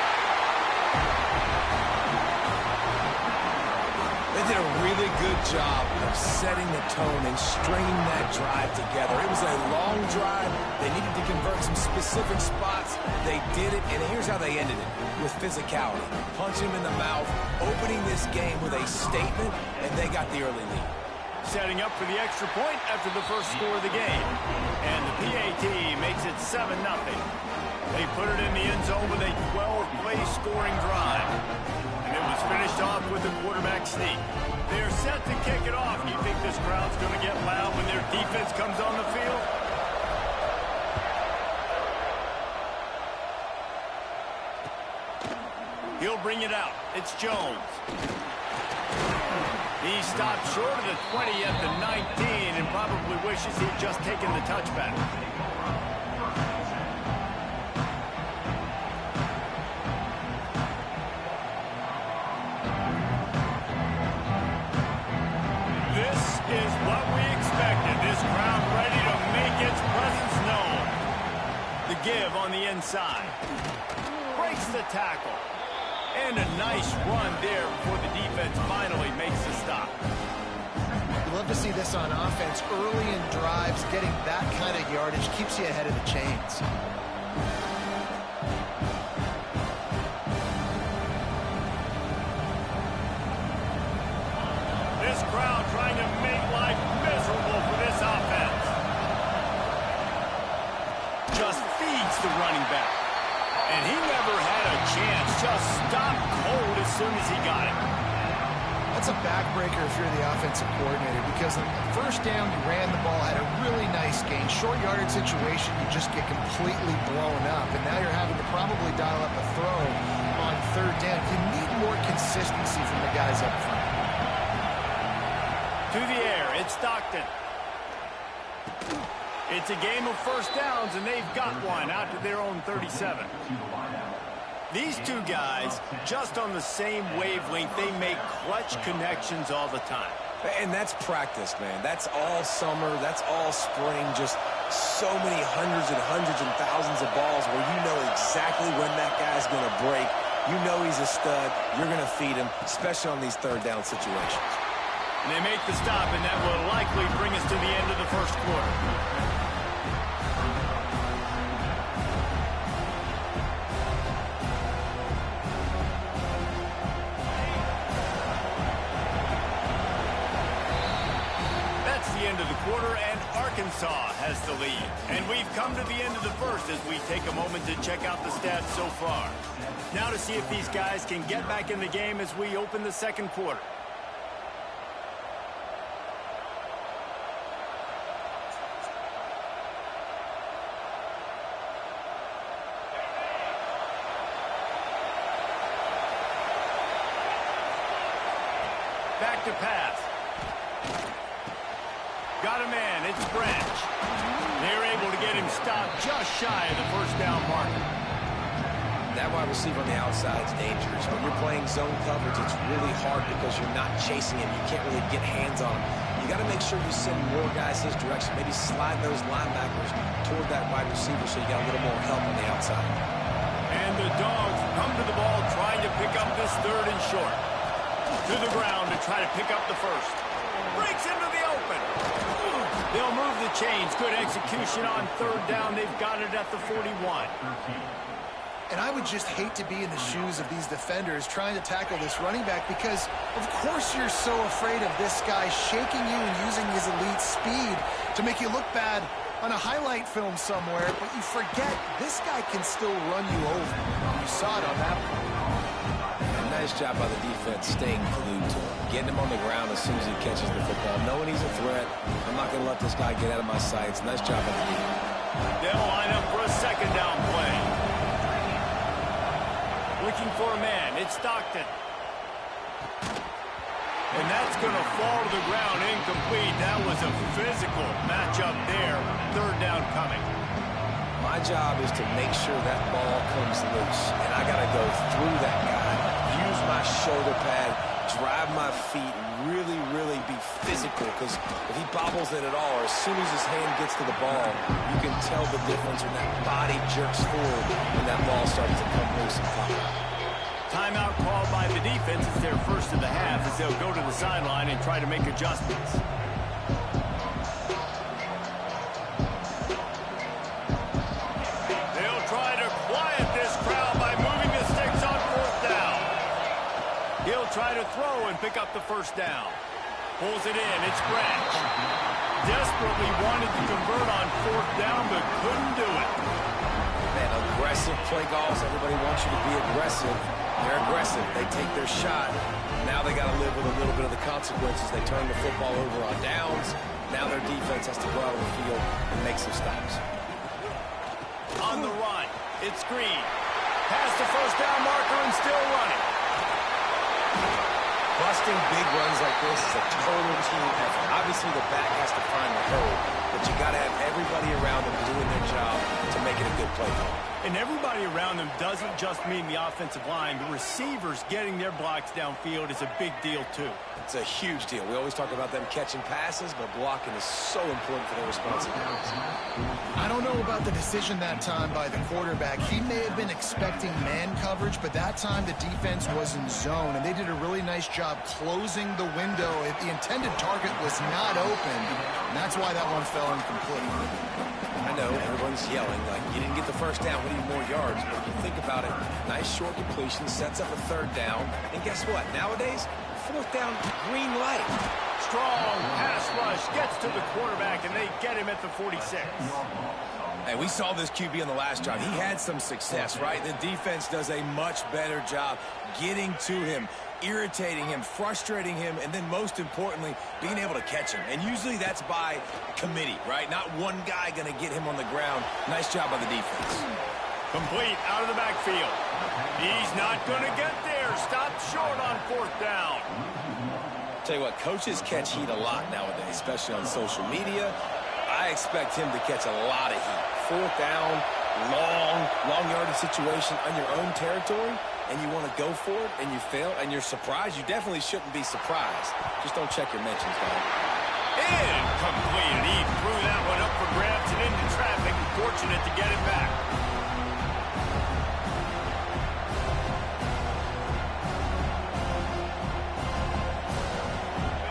They did a really good job of setting the tone and stringing that drive together. It was a long drive. They needed to convert some specific spots. They did it, and here's how they ended it, with physicality. Punching him in the mouth, opening this game with a statement, and they got the early lead. Setting up for the extra point after the first score of the game. And the PAT makes it 7-0. They put it in the end zone with a 12-play scoring drive. And it was finished off with a quarterback sneak. They're set to kick it off. Do you think this crowd's going to get loud when their defense comes on the field? He'll bring it out. It's Jones. He stopped short of the 20 at the 19 and probably wishes he'd just taken the touchback. This is what we expected. This crowd ready to make its presence known. The give on the inside. Breaks the tackle. And a nice run there before the defense finally makes the stop. You love to see this on offense. Early in drives, getting that kind of yardage keeps you ahead of the chains. This crowd trying to make life miserable for this offense. Just feeds the running back. And he never had a chance. Just stopped cold as soon as he got it. That's a backbreaker if you're the offensive coordinator, because on the first down, you ran the ball, had a really nice gain. Short yardage situation, you just get completely blown up. And now you're having to probably dial up a throw on third down. You need more consistency from the guys up front. To the air, it's Stockton. It's a game of first downs, and they've got one out to their own 37. These two guys, just on the same wavelength, they make clutch connections all the time. And that's practice, man. That's all summer. That's all spring. Just so many hundreds and thousands of balls where you know exactly when that guy's going to break. You know he's a stud. You're going to feed him, especially on these third down situations. And they make the stop, and that will likely bring us to the end of the first quarter. End of the quarter, and Arkansas has the lead. And we've come to the end of the first as we take a moment to check out the stats so far. Now to see if these guys can get back in the game as we open the second quarter. Back to pass. Got a man, it's Branch. They're able to get him stopped just shy of the first down marker. That wide receiver on the outside is dangerous. When you're playing zone coverage, it's really hard because you're not chasing him. You can't really get hands on him. You got to make sure you send more guys his direction. Maybe slide those linebackers toward that wide receiver so you got a little more help on the outside. And the Dogs come to the ball trying to pick up this third and short. To the ground to try to pick up the first. Breaks into the open. They'll move the chains. Good execution on third down. They've got it at the 41. And I would just hate to be in the shoes of these defenders trying to tackle this running back, because of course you're so afraid of this guy shaking you and using his elite speed to make you look bad on a highlight film somewhere, but you forget this guy can still run you over. You saw it on that one. Nice job by the defense staying glued to him, getting him on the ground as soon as he catches the football, knowing he's a threat. I'm not going to let this guy get out of my sights. Nice job by the defense. They'll line up for a second down play. Looking for a man. It's Stockton. And that's going to fall to the ground incomplete. That was a physical matchup there. Third down coming. My job is to make sure that ball comes loose, and I got to go through that guy, use my shoulder pad, drive my feet, really be physical, because if he bobbles it at all, or as soon as his hand gets to the ball, you can tell the difference when that body jerks forward when that ball starts to come loose and fly. Timeout called by the defense. It's their first of the half as they'll go to the sideline and try to make adjustments. Try to throw and pick up the first down. Pulls it in. It's Branch. Desperately wanted to convert on fourth down, but couldn't do it. Man, aggressive play calls. Everybody wants you to be aggressive. They're aggressive. They take their shot. Now they got to live with a little bit of the consequences. They turn the football over on downs. Now their defense has to go out on the field and make some stops. On the run, it's Green. Past the first down marker and still running. busting big runs like this is a total team effort. Obviously, the back has to find the hole, but you got to have everybody around them doing their job to make it a good play call. And everybody around them doesn't just mean the offensive line. The receivers getting their blocks downfield is a big deal, too. It's a huge deal. We always talk about them catching passes, but blocking is so important for their responsibilities. I don't know about the decision that time by the quarterback. He may have been expecting man coverage, but that time the defense was in zone, and they did a really nice job closing the window. The intended target was not open, and that's why that one fell incomplete. I know everyone's yelling like you didn't get the first down, we need more yards. But if you think about it, nice short completion, sets up a third down. And guess what? Nowadays, fourth down, green light. Strong pass rush gets to the quarterback, and they get him at the 46. And we saw this QB on the last drive. He had some success, right? The defense does a much better job getting to him, irritating him, frustrating him, and then most importantly, being able to catch him. And usually that's by committee, right? Not one guy going to get him on the ground. Nice job by the defense. Complete out of the backfield. He's not going to get there. Stopped short on fourth down. Tell you what, coaches catch heat a lot nowadays, especially on social media. I expect him to catch a lot of heat. Fourth down, long yardage situation on your own territory, and you want to go for it, and you fail, and you're surprised. You definitely shouldn't be surprised. Just don't check your mentions, guys. Incomplete. He threw that one up for grabs and into traffic. Fortunate to get it back.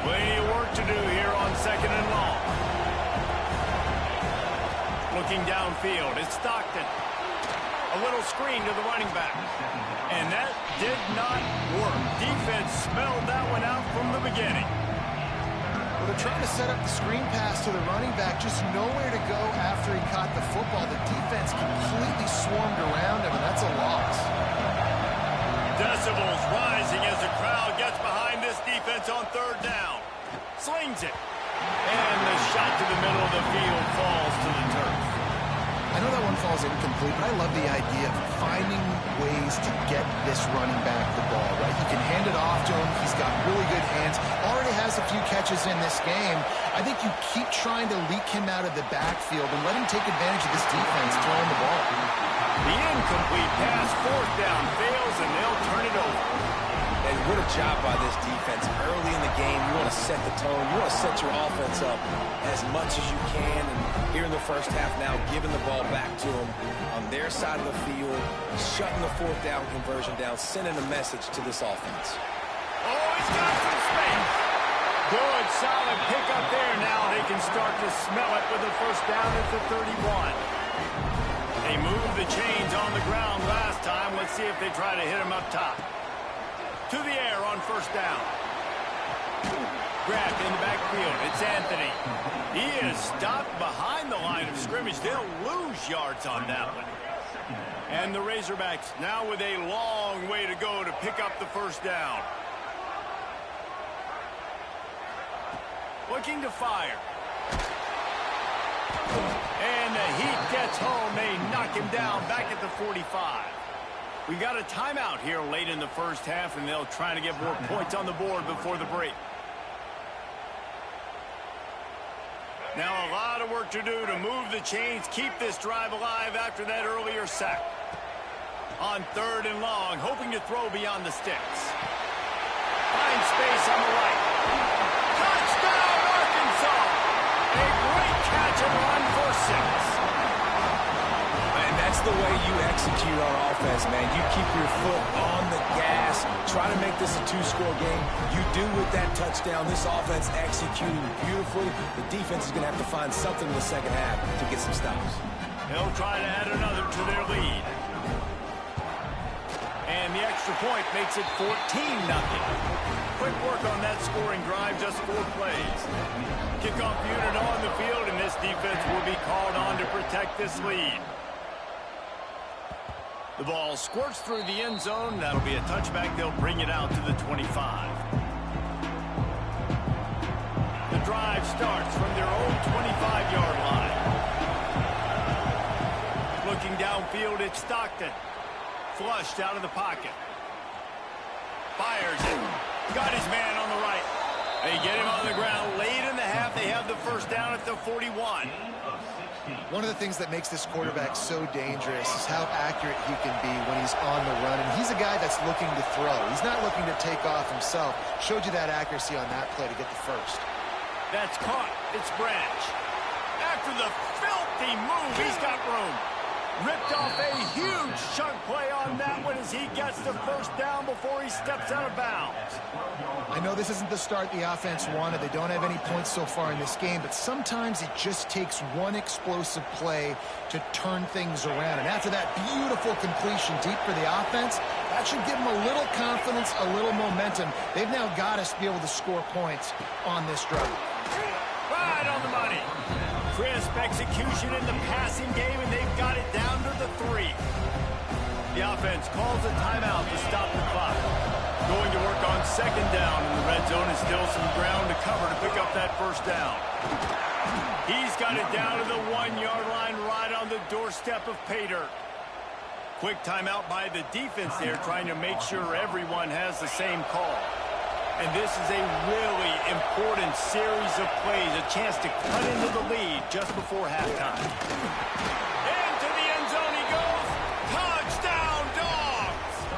Plenty of work to do here on second and long. Looking downfield, it's Stockton. A little screen to the running back. And that did not work. Defense smelled that one out from the beginning. Well, they're trying to set up the screen pass to the running back, just nowhere to go after he caught the football. The defense completely swarmed around him, and that's a loss. Decibels rising as the crowd gets behind this defense on third down. Slings it. And the shot to the middle of the field falls to the turf. I know that one falls incomplete, but I love the idea of finding ways to get this running back the ball, right? You can hand it off to him. He's got really good hands. Already has a few catches in this game. I think you keep trying to leak him out of the backfield and let him take advantage of this defense throwing the ball. The incomplete pass, fourth down, fails, and they'll turn it over. And what a job by this defense. Early in the game, you want to set the tone. You want to set your offense up as much as you can. And here in the first half now, giving the ball back to them on their side of the field, shutting the fourth down conversion down, sending a message to this offense. Oh, he's got some space. Good, solid pickup there. Now they can start to smell it with a first down at the 31. They moved the chains on the ground last time. Let's see if they try to hit him up top. To the air on first down. Grabbed in the backfield. It's Anthony. He is stopped behind the line of scrimmage. They'll lose yards on that one. And the Razorbacks now with a long way to go to pick up the first down. Looking to fire. And the heat gets home. They knock him down back at the 45. We got a timeout here late in the first half, and they'll try to get more points on the board before the break. Now a lot of work to do to move the chains, keep this drive alive after that earlier sack. On third and long, hoping to throw beyond the sticks. Find space on the right. Touchdown, Arkansas! A great catch and run for 6. That's the way you execute on offense, man. You keep your foot on the gas. Try to make this a two-score game. You do with that touchdown. This offense executing beautifully. The defense is going to have to find something in the second half to get some stops. They'll try to add another to their lead. And the extra point makes it 14-0. Quick work on that scoring drive, just 4 plays. Kickoff unit on the field, and this defense will be called on to protect this lead. The ball squirts through the end zone. That'll be a touchback. They'll bring it out to the 25. The drive starts from their own 25-yard line. Looking downfield, it's Stockton. Flushed out of the pocket. Fires it. Got his man on the right. They get him on the ground. Late in the half, they have the first down at the 41. One of the things that makes this quarterback so dangerous is how accurate he can be when he's on the run. And he's a guy that's looking to throw. He's not looking to take off himself. Showed you that accuracy on that play to get the first. That's caught. It's Branch. After the filthy move, he's got room. Ripped off a huge chunk play on that one as he gets the first down before he steps out of bounds. I know this isn't the start the offense wanted. They don't have any points so far in this game, but sometimes it just takes one explosive play to turn things around. And after that beautiful completion deep for the offense, that should give them a little confidence, a little momentum. They've now got us to be able to score points on this drive. Right on the money. Crisp execution in the passing game, and they've got it down to the 3. The offense calls a timeout to stop the clock. Going to work on second down in the red zone, and still some ground to cover to pick up that first down. He's got it down to the 1-yard line right on the doorstep of pay dirt. Quick timeout by the defense there, trying to make sure everyone has the same call. And this is a really important series of plays, a chance to cut into the lead just before halftime. Into the end zone he goes. Touchdown, Dogs!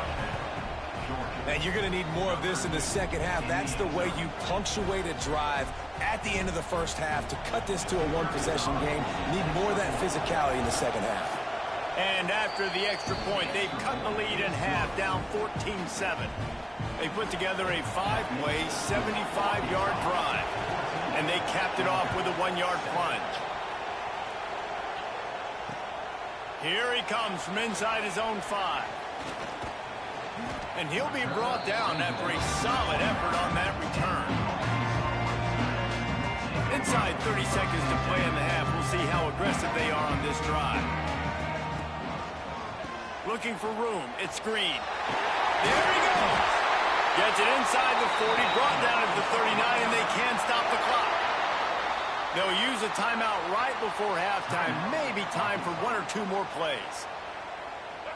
And you're going to need more of this in the second half. That's the way you punctuate a drive at the end of the first half. To cut this to a one-possession game, you need more of that physicality in the second half. And after the extra point, they've cut the lead in half, down 14-7. They put together a 5-play, 75-yard drive, and they capped it off with a 1-yard plunge. Here he comes from inside his own 5. And he'll be brought down after a solid effort on that return. Inside 30 seconds to play in the half. We'll see how aggressive they are on this drive. Looking for room. It's Green. There he goes. Gets it inside the 40, brought down at the 39, and they can't stop the clock. They'll use a timeout right before halftime. Maybe time for 1 or 2 more plays.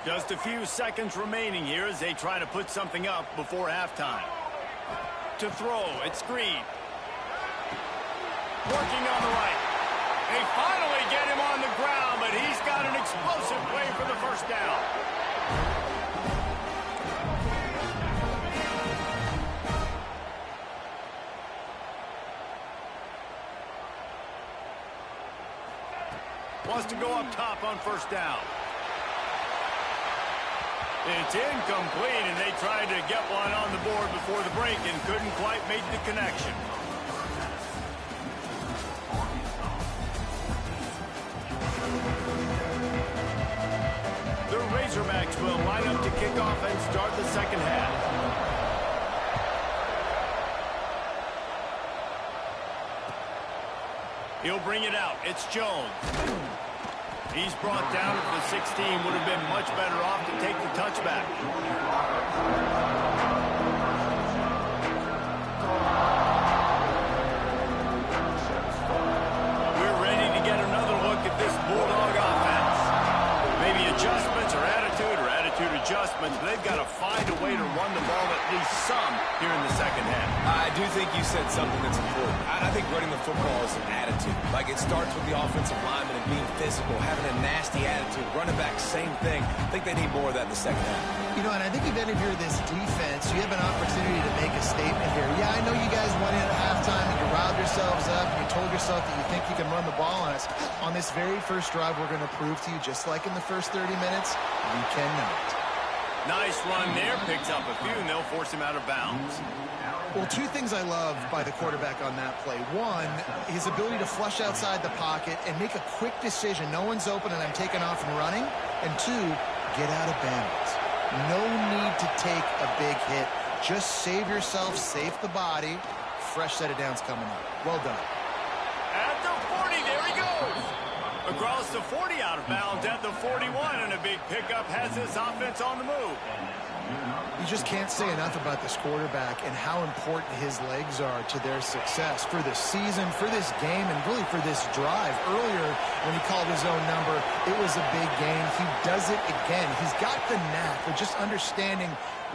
Just a few seconds remaining here as they try to put something up before halftime. To throw, it's Green. Working on the right. They finally get him on the ground, but he's got an explosive play for the first down. Wants to go up top on first down. It's incomplete, and they tried to get one on the board before the break and couldn't quite make the connection. The Razorbacks will line up to kick off and start the second half. He'll bring it out. It's Jones. He's brought down at the 16. Would have been much better off to take the touchback. We're ready to get another look at this Bulldog offense. Maybe adjustments or attitude adjustments, but they've got to find a way to run the ball at least some here in the second half. I do think you said something that's important. I think running the football is an attitude. Like, it starts with the offensive lineman and being physical, having a nasty attitude. Running back, same thing. I think they need more of that in the second half. You know, and I think if any of you are this defense, you have an opportunity to make a statement here. Yeah, I know you guys went in at halftime and you riled yourselves up and you told yourself that you think you can run the ball on us. On this very first drive, we're going to prove to you, just like in the first 30 minutes, you cannot. Nice run there. Picks up a few, and they'll force him out of bounds. Well, 2 things I love by the quarterback on that play. 1, his ability to flush outside the pocket and make a quick decision. No one's open, and I'm taking off and running. And 2, get out of bounds. No need to take a big hit. Just save yourself, save the body. Fresh set of downs coming up. Well done. At the 40, there he goes. Across the 40, out of bounds at the 41, and a big pickup has this offense on the move. You just can't say enough about this quarterback and how important his legs are to their success for this season, for this game, and really for this drive. Earlier, when he called his own number, it was a big gain. He does it again. He's got the knack of just understanding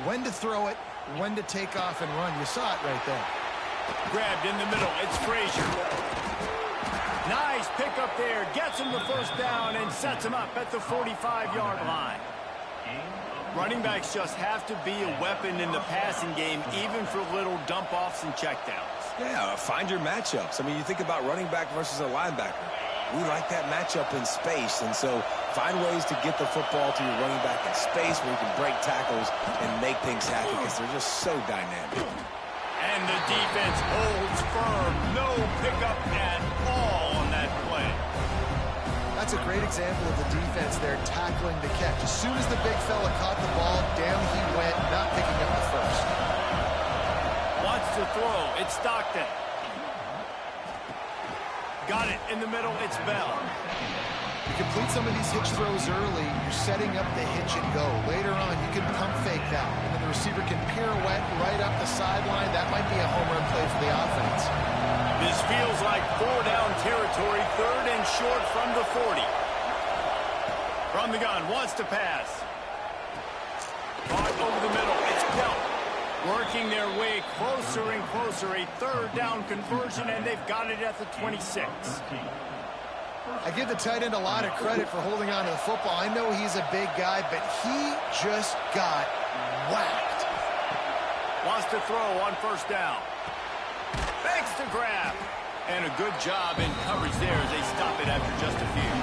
when to throw it, when to take off and run. You saw it right there. Grabbed in the middle. It's Frazier. Nice pickup there. Gets him the first down and sets him up at the 45-yard line. Running backs just have to be a weapon in the passing game, even for little dump-offs and checkdowns. Yeah, find your matchups. I mean, you think about running back versus a linebacker. We like that matchup in space, and so find ways to get the football to your running back in space where you can break tackles and make things happen because they're just so dynamic. And the defense holds firm. No pickup at all on that play. That's a great example of the defense there tackling the catch. As soon as the big fella caught the ball, down he went, not picking up the first. Wants to throw. It's Stockton. Got it in the middle. It's Bell. You complete some of these hitch throws early, you're setting up the hitch and go. Later on, you can pump fake that, and then the receiver can pirouette right up the sideline. That might be a home run play for the offense. This feels like 4-down territory, 3rd and short from the 40. From the gun, wants to pass. Caught over the middle. It's Bell. Working their way closer and closer. A 3rd down conversion, and they've got it at the 26. I give the tight end a lot of credit for holding on to the football. I know he's a big guy, but he just got whacked. Wants to throw on 1st down. Begs to grab. And a good job in coverage there as they stop it after just a few.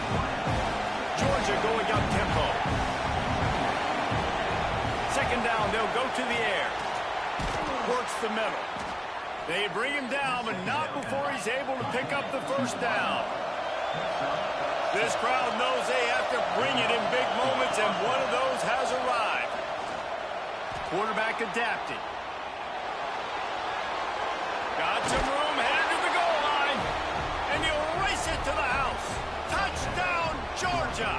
Georgia going up tempo. 2nd down, they'll go to the air. Works the middle. They bring him down, but not before he's able to pick up the 1st down. This crowd knows they have to bring it in big moments, and one of those has arrived. Quarterback adapted. Got some room, headed to the goal line, and he'll race it to the house. Touchdown, Georgia!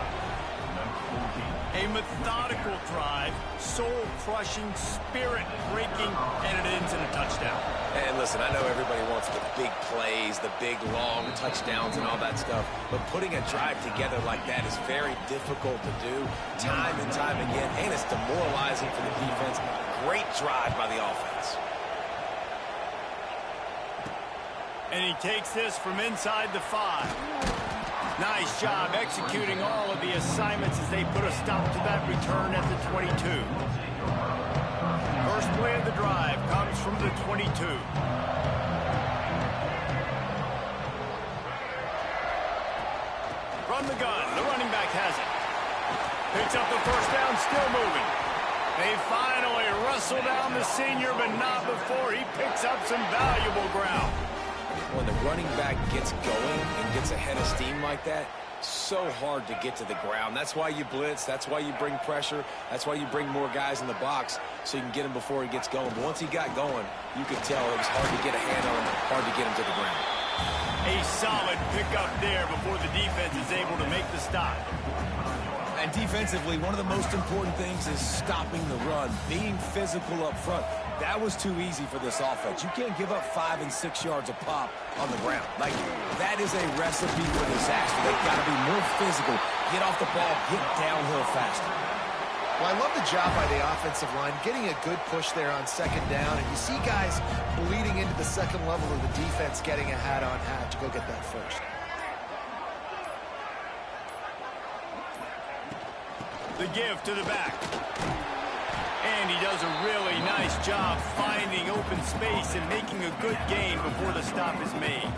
A methodical drive, soul-crushing, spirit-breaking, and it ends in a touchdown. And listen, I know everybody wants the big plays, the big, long touchdowns and all that stuff, but putting a drive together like that is very difficult to do time and time again, and it's demoralizing for the defense. Great drive by the offense. And he takes this from inside the 5. Nice job executing all of the assignments as they put a stop to that return at the 22. First play of the drive comes from the 22. From the gun, the running back has it. Picks up the 1st down, still moving. They finally wrestle down the senior, but not before he picks up some valuable ground. When the running back gets going and gets ahead of steam like that, so hard to get to the ground. That's why you blitz. That's why you bring pressure. That's why you bring more guys in the box so you can get him before he gets going. But once he got going, you could tell it was hard to get a hand on him, hard to get him to the ground. A solid pickup there before the defense is able to make the stop. And defensively, one of the most important things is stopping the run, being physical up front. That was too easy for this offense. You can't give up 5 and 6 yards a pop on the ground. Like, that is a recipe for disaster. They've got to be more physical, get off the ball, get downhill faster. Well, I love the job by the offensive line, getting a good push there on 2nd down, and you see guys bleeding into the 2nd level of the defense getting a hat-on-hat to go get that first. The give to the back. And he does a really nice job finding open space and making a good gain before the stop is made.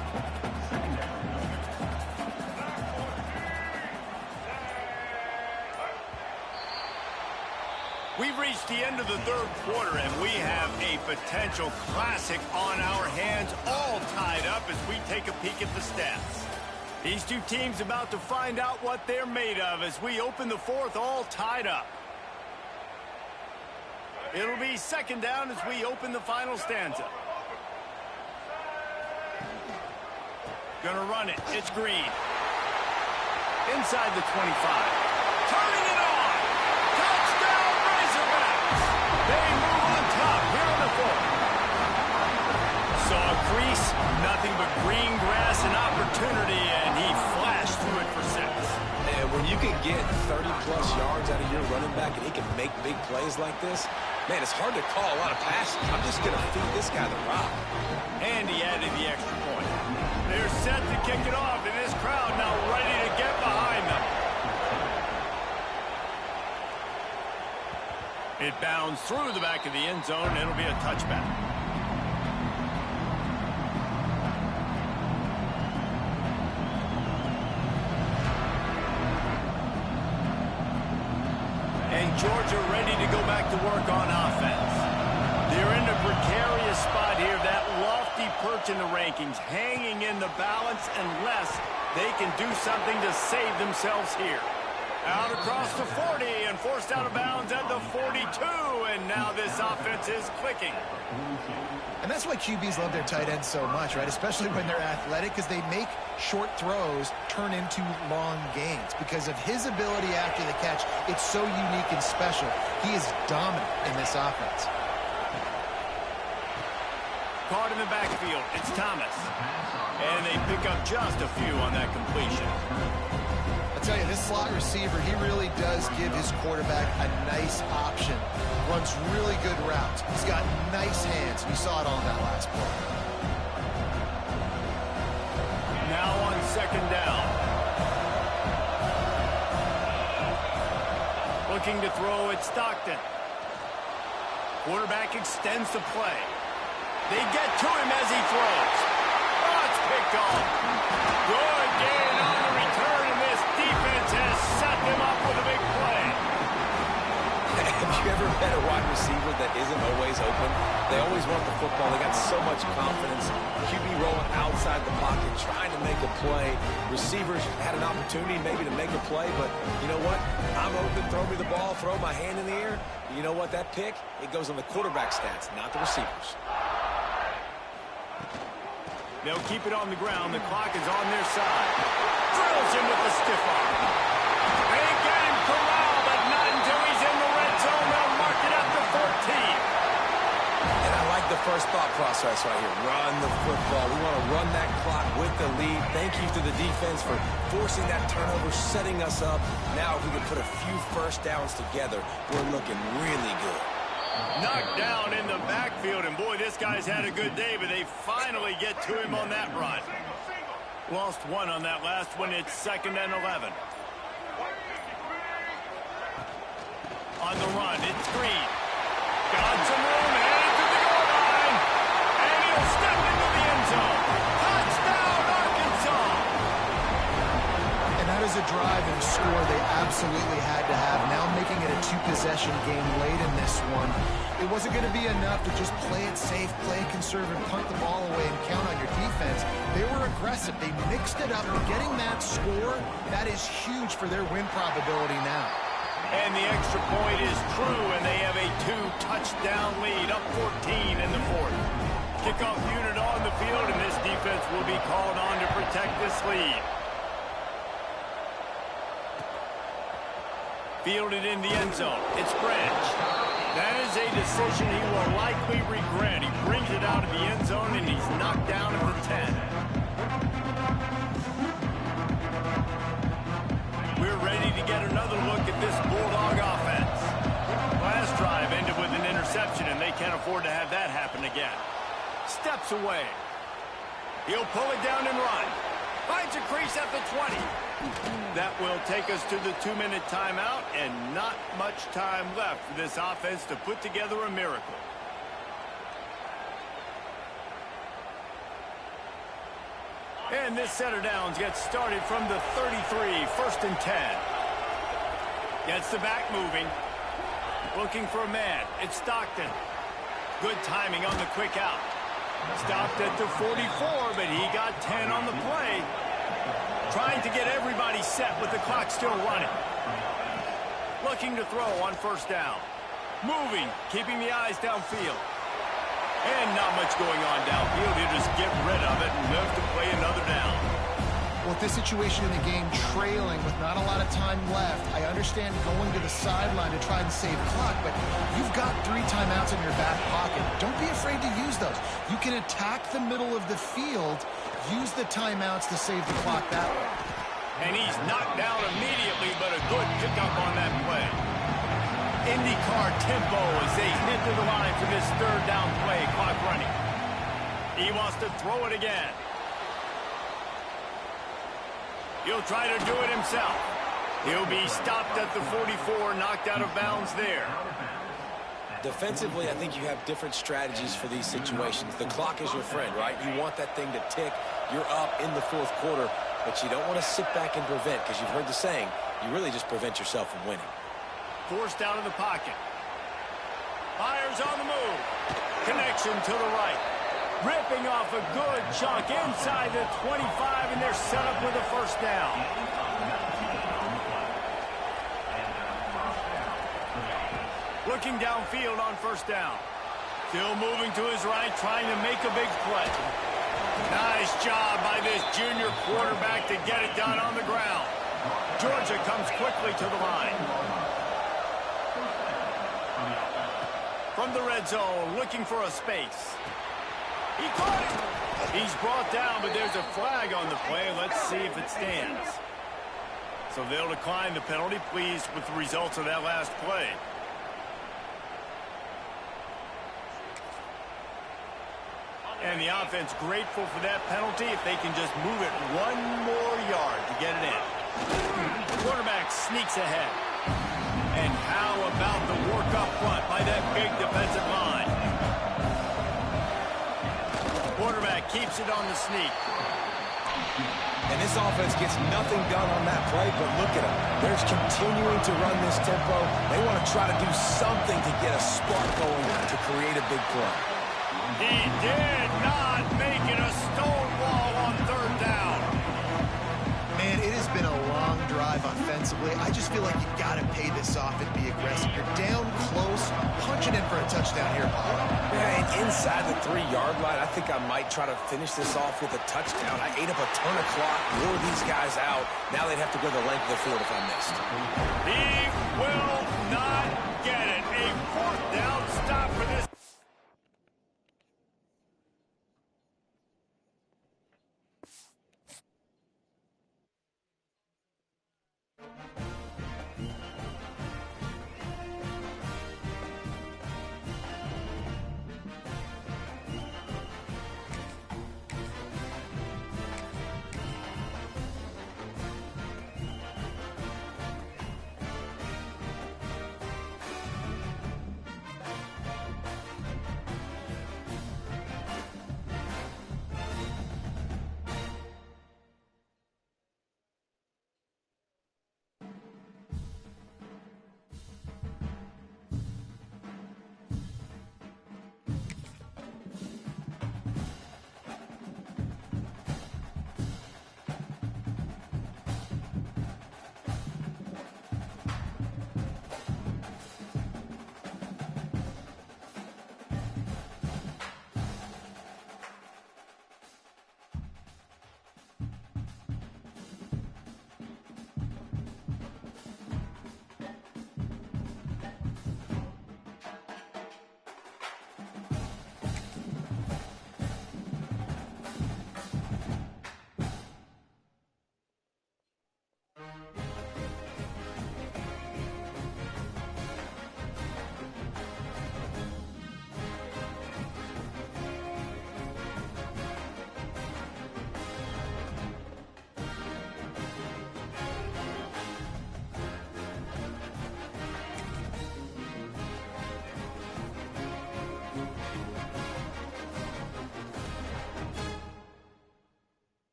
We've reached the end of the 3rd quarter, and we have a potential classic on our hands, all tied up as we take a peek at the stats. These two teams about to find out what they're made of as we open the 4th, all tied up. It'll be 2nd down as we open the final stanza. Gonna run it. It's Green. inside the 25. Turning it on. Touchdown, Razorbacks. They move on top here in the fourth. Saw a crease, nothing but green grass and opportunity, and he flashed through it for 6. And when you can get 30-plus yards out of your running back and he can make big plays like this, man, it's hard to call a lot of passes. I'm just going to feed this guy the rock. And he added the extra point. They're set to kick it off, and this crowd now ready to get behind them. It bounds through the back of the end zone, and it'll be a touchback. And Georgia ready to go back to work on offense. They're in a precarious spot here, that lofty perch in the rankings, hanging in the balance unless they can do something to save themselves here. Out across the 40 and forced out of bounds at the 42, and now this offense is clicking. And that's why QBs love their tight ends so much, right? Especially when they're athletic, because they make short throws turn into long gains. Because of his ability after the catch, it's so unique and special. He is dominant in this offense. Caught in the backfield, it's Thomas. And they pick up just a few on that completion. I tell you, this slot receiver, he really does give his quarterback a nice option. Runs really good routes. He's got nice hands. You saw it all in that last play. Now on second down. Looking to throw at Stockton. Quarterback extends the play. They get to him as he throws. Oh, it's picked off. Good gain on the return, and this defense has set them up with a big play. Have you ever met a wide receiver that isn't always open? They always want the football. They got so much confidence. QB rolling outside the pocket, trying to make a play. Receivers had an opportunity maybe to make a play, but you know what? I'm open, throw me the ball, throw my hand in the air. You know what? That pick, it goes on the quarterback stats, not the receivers. They'll keep it on the ground. The clock is on their side. Drills him with the stiff arm. They get him corralled, but not until he's in the red zone. They'll mark it up to 14. And I like the first thought process right here. Run the football. We want to run that clock with the lead. Thank you to the defense for forcing that turnover, setting us up. Now if we can put a few first downs together, we're looking really good. Knocked down in the backfield, and boy, this guy's had a good day, but they finally get to him on that run. Lost one on that last one. It's 2nd and 11. On the run, it's Green. Got some room, headed to the goal line, and he'll step into the end zone. Touchdown, Arkansas! And that is a drive and a score they absolutely had to have. Now making it a two-possession game late in this one. It wasn't going to be enough to just play it safe, play it conservative, punt the ball away, and count on your defense. They were aggressive. They mixed it up. And getting that score, that is huge for their win probability now. And the extra point is true, and they have a 2-touchdown lead, up 14 in the fourth. Kickoff unit on the field, and this defense will be called on to protect this lead. Fielded in the end zone. It's Branch. That is a decision he will likely regret. He brings it out of the end zone, and he's knocked down at the 10. We're ready to get another look at this Bulldog offense. Last drive ended with an interception, and they can't afford to have that happen again. Steps away. He'll pull it down and run. Finds a crease at the 20. That will take us to the 2-minute timeout, and not much time left for this offense to put together a miracle. And this set of downs gets started from the 33, 1st and 10. Gets the back moving. Looking for a man. It's Stockton. Good timing on the quick out. Stopped at the 44, but he got 10 on the play. Trying to get everybody set with the clock still running. Looking to throw on 1st down. Moving, keeping the eyes downfield. And not much going on downfield. He'll just get rid of it and live to play another down. Well, with this situation in the game, trailing with not a lot of time left, I understand going to the sideline to try and save clock, but you've got 3 timeouts in your back pocket. Don't be afraid to use those. You can attack the middle of the field, use the timeouts to save the clock that way. And he's knocked down immediately, but a good pickup on that play. IndyCar tempo as they head to the line for this 3rd down play, clock running. He wants to throw it again. He'll try to do it himself. He'll be stopped at the 44, knocked out of bounds there. Defensively, I think you have different strategies for these situations. The clock is your friend, right? You want that thing to tick. You're up in the 4th quarter, but you don't want to sit back and prevent, because you've heard the saying, you really just prevent yourself from winning. Forced out of the pocket. Fires on the move. Connection to the right. Ripping off a good chunk inside the 25, and they're set up with a 1st down. Looking downfield on 1st down. Still moving to his right, trying to make a big play. Nice job by this junior quarterback to get it done on the ground. Georgia comes quickly to the line. From the red zone, looking for a space. He caught it. He's brought down, but there's a flag on the play. Let's see if it stands. So they'll decline the penalty. Pleased with the results of that last play. And the offense grateful for that penalty if they can just move it 1 more yard to get it in. Quarterback sneaks ahead. And how about the work up front by that big defensive line? Quarterback keeps it on the sneak. And this offense gets nothing done on that play, but look at them. They're continuing to run this tempo. They want to try to do something to get a spark going to create a big play. He did not make it a stonewall on 3rd down. Man, it has been a long drive offensively. I just feel like you got to pay this off and be aggressive. You're down close, punching in for a touchdown here, Paul. Yeah, and inside the 3-yard line, I think I might try to finish this off with a touchdown. I ate up a ton of clock, wore these guys out. Now they'd have to go the length of the field if I missed. He will not get it. A 4th down stop for this.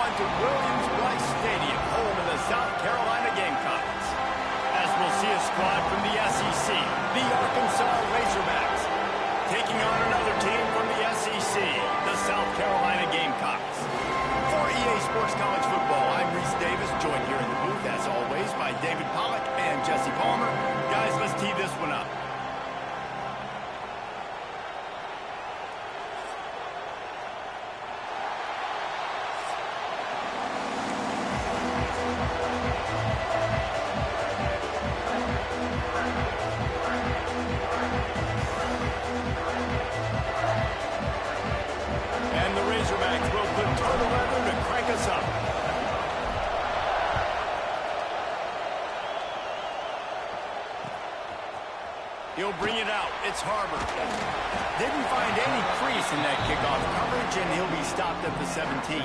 To Williams-Brice Stadium, home of the South Carolina Gamecocks. As we'll see a squad from the SEC, the Arkansas Razorbacks, taking by David Pollack and Jesse Palmer. Guys, let's tee this one up. And the Razorbacks will put total leather to crank us up. He'll bring it out. It's Harbor. Didn't find any crease in that kickoff coverage, and he'll be stopped at the 17.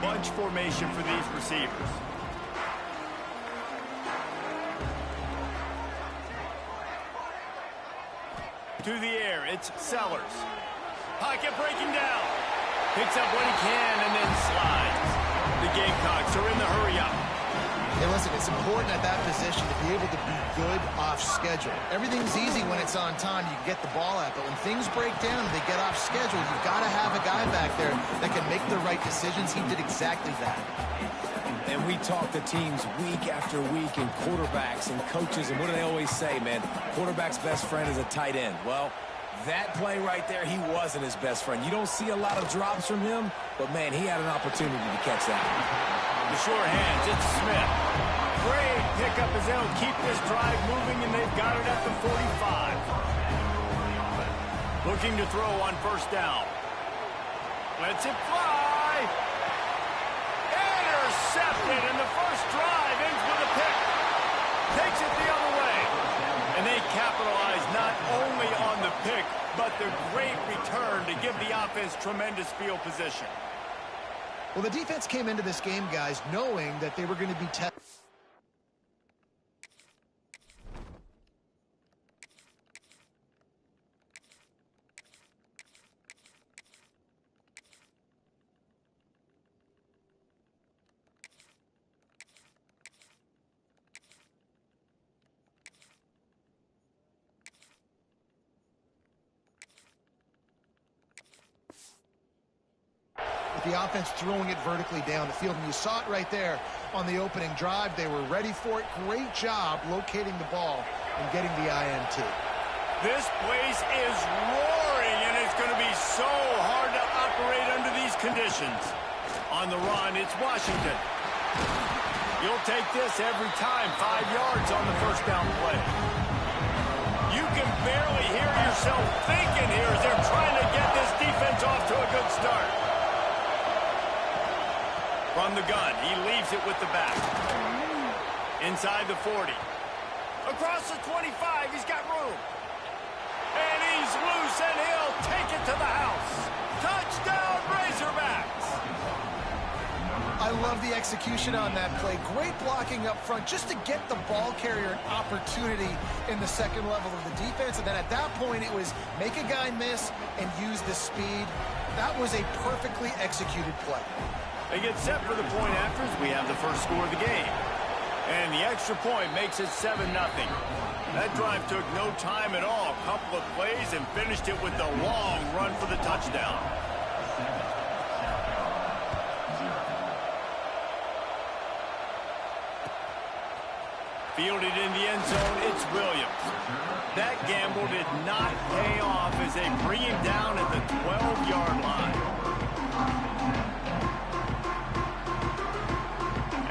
Bunch formation for these receivers. To the air, it's Sellers. Pocket breaking down. Picks up what he can and then slides. The Gamecocks are in the hurry-up. Hey, listen, it's important at that position to be able to be good off schedule. Everything's easy when it's on time. You can get the ball out, but when things break down and they get off schedule, you've got to have a guy back there that can make the right decisions. He did exactly that. And we talk to teams week after week and quarterbacks and coaches, and what do they always say, man? Quarterback's best friend is a tight end. Well, that play right there, he wasn't his best friend. You don't see a lot of drops from him, but, man, he had an opportunity to catch that. The short hands, it's Smith. Great pickup as they'll keep this drive moving, and they've got it at the 45. Looking to throw on first down. Lets it fly. Intercepted, and the first drive ends with a pick. Takes it the other way. And they capitalize not only on the pick, but the great return to give the offense tremendous field position. Well, the defense came into this game, guys, knowing that they were going to be tested. The offense throwing it vertically down the field, and you saw it right there on the opening drive. They were ready for it. Great job locating the ball and getting the INT. This place is roaring, and it's going to be so hard to operate under these conditions. On the run, it's Washington. You'll take this every time. 5 yards on the first down play. You can barely hear yourself thinking here as they're trying to get this defense off to a good start. From the gun, he leaves it with the back. Inside the 40. Across the 25, he's got room. And he's loose, and he'll take it to the house. Touchdown, Razorbacks! I love the execution on that play. Great blocking up front just to get the ball carrier an opportunity in the second level of the defense. And then at that point, it was make a guy miss and use the speed. That was a perfectly executed play. They get set for the point after as we have the first score of the game. And the extra point makes it 7-0. That drive took no time at all. A couple of plays and finished it with a long run for the touchdown. Fielded in the end zone, it's Williams. That gamble did not pay off as they bring him down at the 12-yard line.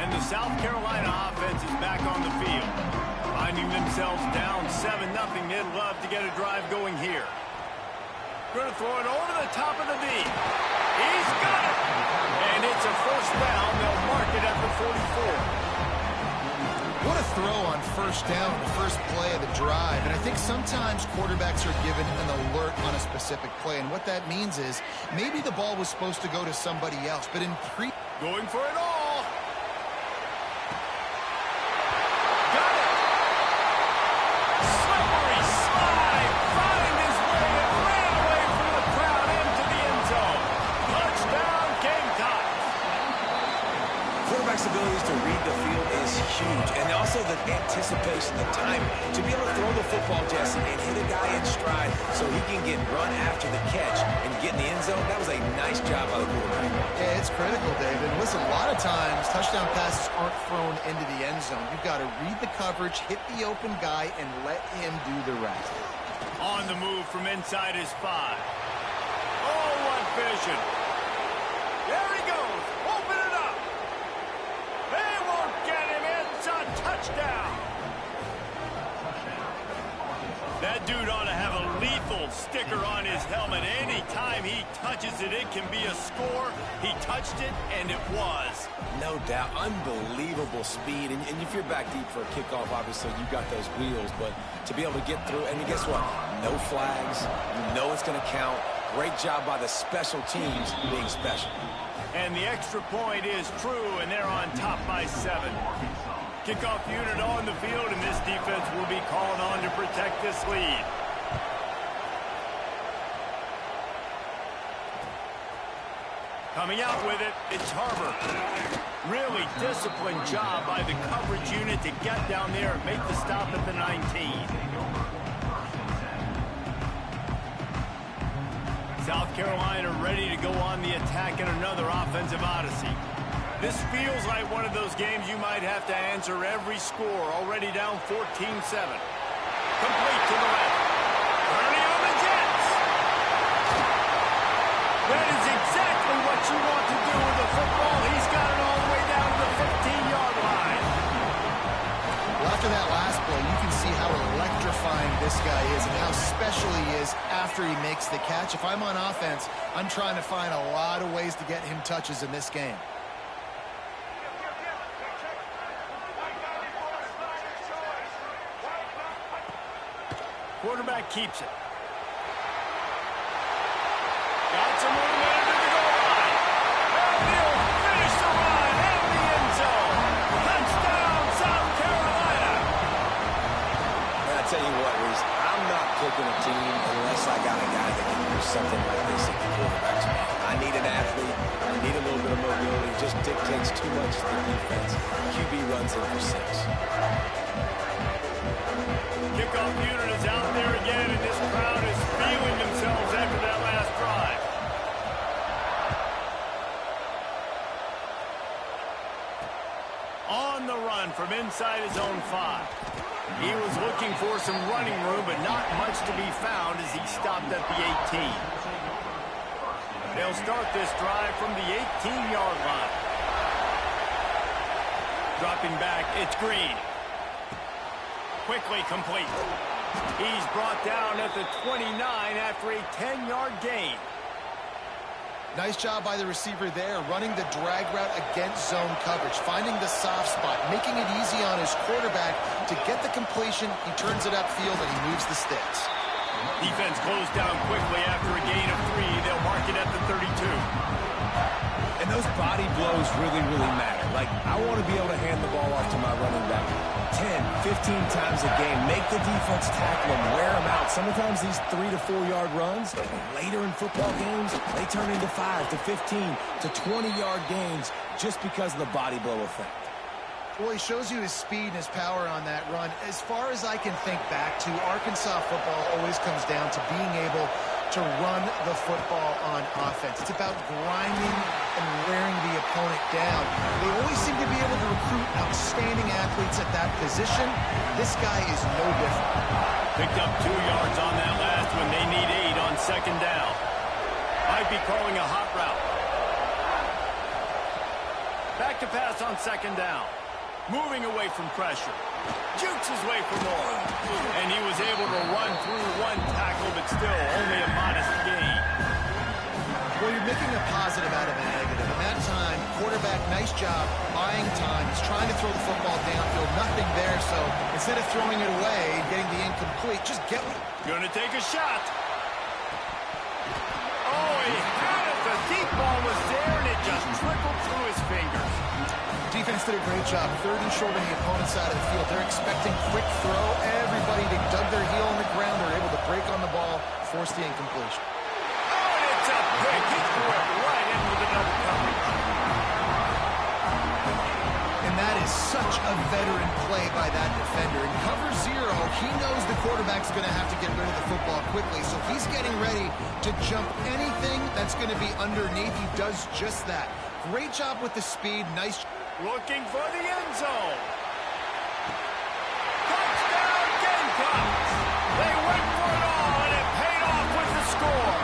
And the South Carolina offense is back on the field. Finding themselves down 7-0, they'd love to get a drive going here. Going to throw it over the top of the D. He's got it! And it's a first down. They'll mark it at the 44. What a throw on first down, the first play of the drive. And I think sometimes quarterbacks are given an alert on a specific play. And what that means is maybe the ball was supposed to go to somebody else. But in going for it all. quarterback's ability to read the field is huge. And also the anticipation, the timing. To be able to throw the football, Jesse, and hit a guy in stride so he can get run after the catch and get in the end zone, that was a nice job by the quarterback. Yeah, it's critical, David. Listen, a lot of times touchdown passes aren't thrown into the end zone. You've got to read the coverage, hit the open guy, and let him do the rest. On the move from inside his 5. Oh, what vision. There he goes. Open it up. They won't get him. It's a touchdown. That dude ought to have a lethal sticker on his helmet. Anytime he touches it, it can be a score. He touched it, and it was. No doubt. Unbelievable speed. And if you're back deep for a kickoff, obviously, you've got those wheels. But to be able to get through, and guess what? No flags. You know it's going to count. Great job by the special teams being special. And the extra point is true, and they're on top by 7. Kickoff unit on the field, and this defense will be called on to protect this lead. Coming out with it, it's Harbor. Really disciplined job by the coverage unit to get down there and make the stop at the 19. South Carolina ready to go on the attack in another offensive odyssey. This feels like one of those games you might have to answer every score. Already down 14-7. Complete to the left. Turning on the Jets. That is exactly what you want to do with the football. He's got it all the way down to the 15-yard line. Well, after that last play, you can see how electrifying this guy is and how special he is after he makes the catch. If I'm on offense, I'm trying to find a lot of ways to get him touches in this game. Quarterback keeps it. Got some momentum to the goal line. And he'll finish the run and the end zone. Touchdown, South Carolina. And I tell you what, Reese, I'm not picking a team unless I got a guy that can do something like this at the quarterback spot. I need an athlete. I need a little bit of mobility. It just dictates too much to the defense. QB runs in for 6. Kickoff unit is out there again, and this crowd is feeling themselves after that last drive. On the run from inside his own 5. He was looking for some running room, but not much to be found as he stopped at the 18. They'll start this drive from the 18-yard line. Dropping back, it's Green. Quickly complete. He's brought down at the 29 after a 10-yard gain. Nice job by the receiver there, running the drag route against zone coverage, finding the soft spot, making it easy on his quarterback to get the completion. He turns it upfield and he moves the sticks. Defense closed down quickly after a gain of 3. They'll mark it at the 32. And those body blows really, really matter. Like, I want to be able to hand the ball off to my running back 10, 15 times a game. Make the defense tackle them, wear them out. Sometimes these 3 to 4 yard runs, later in football games, they turn into 5 to 15 to 20-yard gains just because of the body blow effect. Well, he shows you his speed and his power on that run. As far as I can think back to, Arkansas football always comes down to being able to run the football on offense. It's about grinding and wearing the opponent down. They always seem to be able to recruit outstanding athletes at that position. This guy is no different. Picked up 2 yards on that last one. They need 8 on second down. Might be calling a hot route. Back to pass on second down. Moving away from pressure. Jukes his way for more. And he was able to run through 1 tackle, but still only a modest gain. Well, you're making a positive out of a negative. And that time, quarterback, nice job, buying time. He's trying to throw the football downfield. Nothing there, so instead of throwing it away and getting the incomplete, just get it. Gonna take a shot. Oh, he had it. The deep ball was there, and it just trickled through his fingers. Defense did a great job. 3rd and short on the opponent's side of the field. They're expecting quick throw. Everybody, they dug their heel on the ground. They're able to break on the ball, force the incompletion. Oh, and it's a pick. He threw it right into the double coverage. veteran play by that defender. In cover zero, he knows the quarterback's going to have to get rid of the football quickly, so he's getting ready to jump anything that's going to be underneath. He does just that. Great job with the speed. Nice. Looking for the end zone. Touchdown, Gamecocks! They went for it all, and it paid off with the score.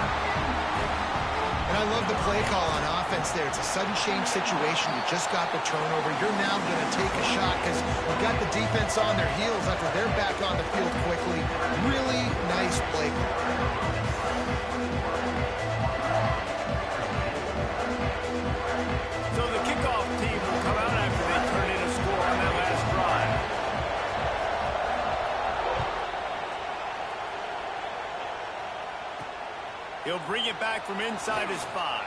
And I love the play call on offense there. It's a sudden change situation. You just got the turnover. You're now going to take a shot because you got the defense on their heels after they're back on the field quickly. Really nice play call. So the kickoff team will come out after they turn in a score on that last drive. He'll bring it back from inside his 5.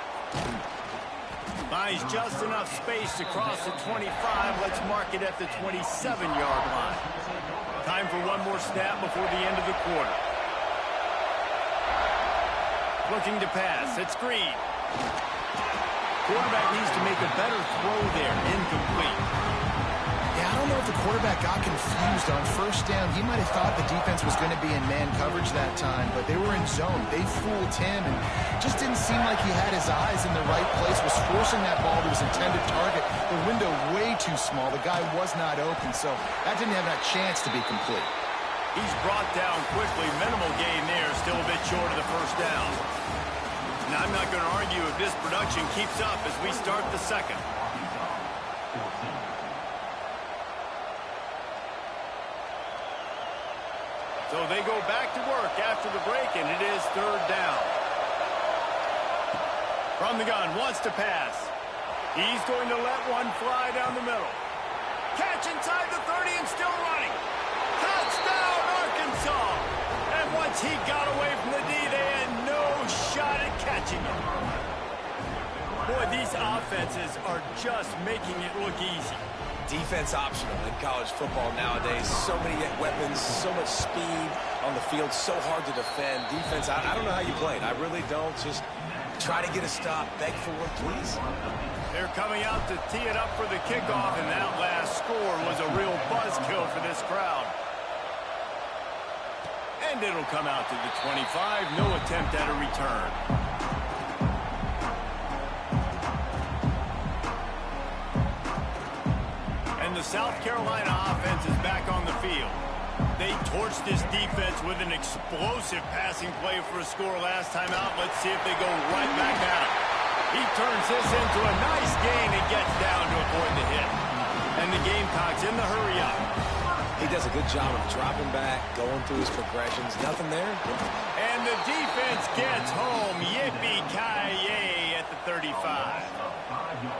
Buys just enough space to cross the 25. Let's mark it at the 27-yard line. Time for one more snap before the end of the quarter. Looking to pass. It's Green. Quarterback needs to make a better throw there. Incomplete. Yeah, I don't know if the quarterback got confused on first down. He might have thought the defense was going to be in man coverage that time, but they were in zone. They fooled him and just didn't seem like he had his eyes in the right place, was forcing that ball to his intended target. The window way too small. The guy was not open, so that didn't have that chance to be complete. He's brought down quickly. Minimal gain there. Still a bit short of the first down. Now, I'm not going to argue if this production keeps up as we start the second. So they go back to work after the break, and it is third down. From the gun, wants to pass. He's going to let one fly down the middle. Catch inside the 30 and still running. Touchdown, Arkansas! And once he got away from the D, they had no shot at catching him. Boy, these offenses are just making it look easy. Defense optional in college football nowadays. So many weapons, so much speed on the field, so hard to defend. Defense, I don't know how you play it. I really don't. Just try to get a stop. Beg for one, please. They're coming out to tee it up for the kickoff, and that last score was a real buzzkill for this crowd. And it'll come out to the 25. No attempt at a return. The South Carolina offense is back on the field. They torched this defense with an explosive passing play for a score last time out. Let's see if they go right back at him. He turns this into a nice gain and gets down to avoid the hit. And the Gamecocks in the hurry up. He does a good job of dropping back, going through his progressions. Nothing there. And the defense gets home. Yippee-ki-yay at the 35.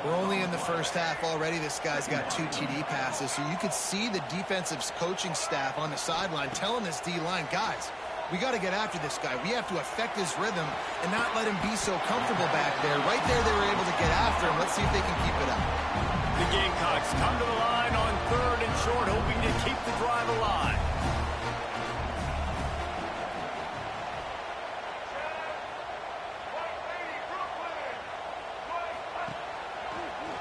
We're only in the first half already. This guy's got 2 TD passes, so you could see the defensive coaching staff on the sideline telling this D-line, guys, we got to get after this guy. We have to affect his rhythm and not let him be so comfortable back there. Right there, they were able to get after him. Let's see if they can keep it up. The Gamecocks come to the line on 3rd and short, hoping to keep the drive alive.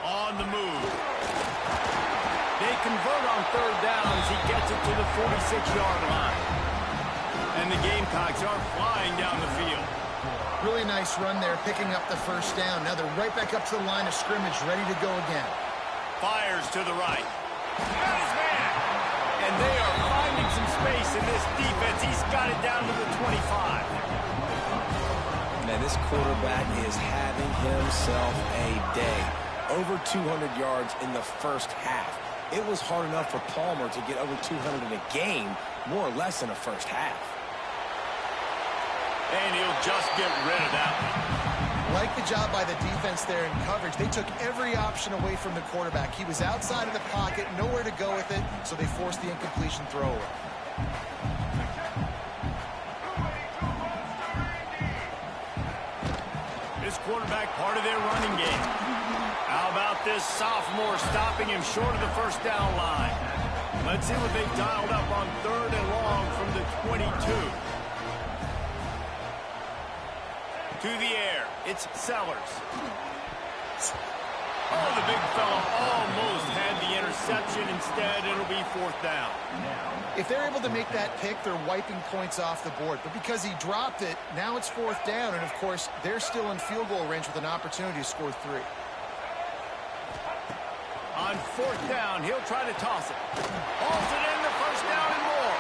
On the move. They convert on 3rd down as he gets it to the 46-yard line. And the Gamecocks are flying down the field. Really nice run there, picking up the first down. Now they're right back up to the line of scrimmage, ready to go again. Fires to the right. Got his man. And they are finding some space in this defense. He's got it down to the 25. Man, this quarterback is having himself a day. Over 200 yards in the first half. It was hard enough for Palmer to get over 200 in a game, more or less in a first half. And he'll just get rid of that one. Like the job by the defense there in coverage. They took every option away from the quarterback. He was outside of the pocket, nowhere to go with it, so they forced the incompletion throw away. This quarterback part of their running game. How about this sophomore stopping him short of the first down line? Let's see what they've dialed up on 3rd and long from the 22. To the air, it's Sellers. Oh, the big fella almost had the interception. interception. Instead, it'll be 4th down. If they're able to make that pick, they're wiping points off the board. But because he dropped it, now it's 4th down. And, of course, they're still in field goal range with an opportunity to score 3. On 4th down, he'll try to toss it. Hauls it in the 1st down and more.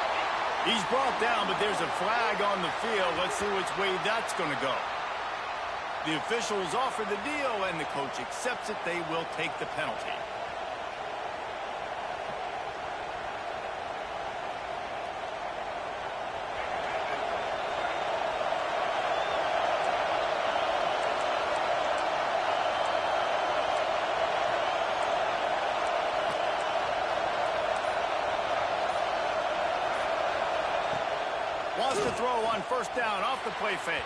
He's brought down, but there's a flag on the field. Let's see which way that's going to go. The officials offer the deal, and the coach accepts it. They will take the penalty. Wants to throw on 1st down off the play fake.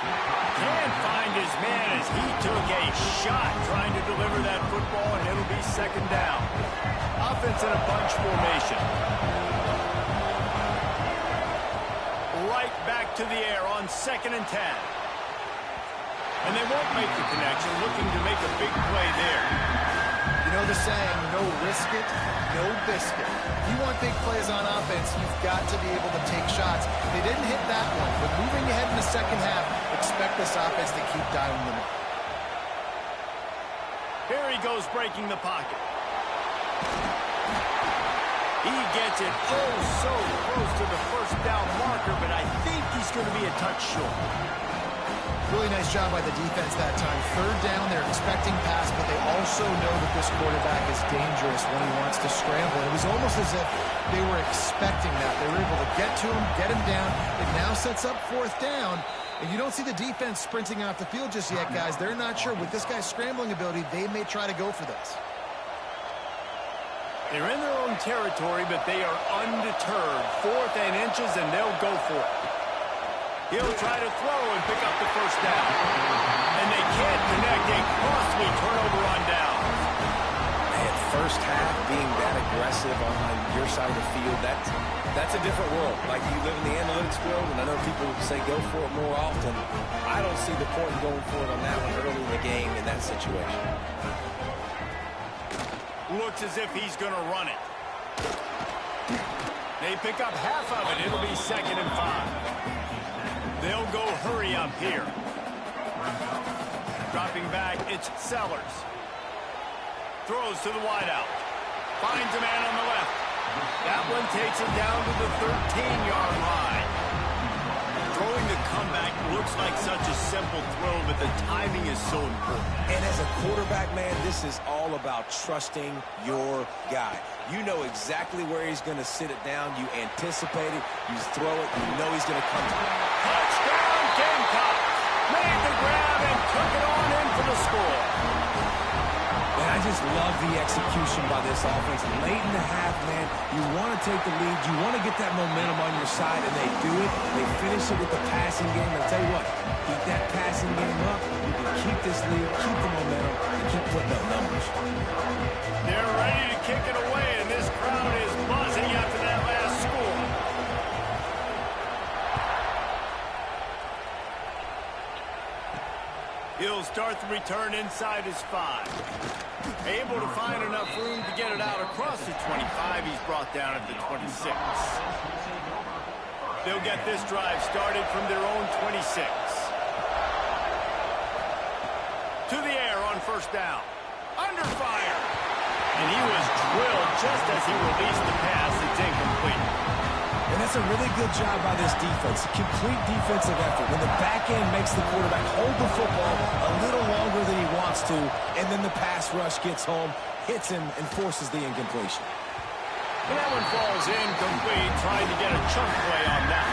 Can't find his man as he took a shot trying to deliver that football, and it'll be 2nd down. Offense in a bunch formation. Right back to the air on 2nd and 10. And they won't make the connection, looking to make a big play there. You know the saying, no risk it, no biscuit. If you want big plays on offense, you've got to be able to take shots. They didn't hit that one, but moving ahead in the 2nd half, expect this offense to keep dialing them up. Here he goes breaking the pocket. He gets it oh so close to the 1st down marker, but I think he's going to be a touch short. Really nice job by the defense that time. 3rd down, they're expecting pass, but they also know that this quarterback is dangerous when he wants to scramble. It was almost as if they were expecting that. They were able to get to him, get him down. It now sets up 4th down. And you don't see the defense sprinting off the field just yet, guys. They're not sure. With this guy's scrambling ability, they may try to go for this. They're in their own territory, but they are undeterred. 4th and inches, and they'll go for it. He'll try to throw and pick up the 1st down. And they can't connect. A costly turnover on down. Man, 1st half being that aggressive on your side of the field, that's a different world. Like, you live in the analytics world, and I know people say go for it more often. I don't see the point in going for it on that one early in the game in that situation. Looks as if he's going to run it. They pick up half of it. It'll be 2nd and 5. They'll go hurry up here. Dropping back, it's Sellers. Throws to the wideout. Finds a man on the left. That one takes it down to the 13-yard line. Throwing the comeback looks like such a simple throw, but the timing is so important. And as a quarterback, man, this is all about trusting your guy. You know exactly where he's going to sit it down. You anticipate it. You throw it. You know he's going to come to it. Touchdown, Gamecocks! Made the grab and took it on in for the score. Man, I just love the execution by this offense. Late in the half, man, you want to take the lead. You want to get that momentum on your side, and they do it. They finish it with the passing game. I'll tell you what, keep that passing game up. You can keep this lead, keep the momentum, and keep putting up numbers. They're ready to kick it away, and this crowd is buzzing after that last score. He'll start the return inside his 5. Able to find enough room to get it out across the 25. He's brought down at the 26. They'll get this drive started from their own 26. To the air on 1st down. Under fire. And he was drilled just as he released the pass. It's incomplete. And that's a really good job by this defense. Complete defensive effort. When the back end makes the quarterback hold the football a little longer than he wants to, and then the pass rush gets home, hits him, and forces the incompletion. And that one falls incomplete, trying to get a chunk play on that.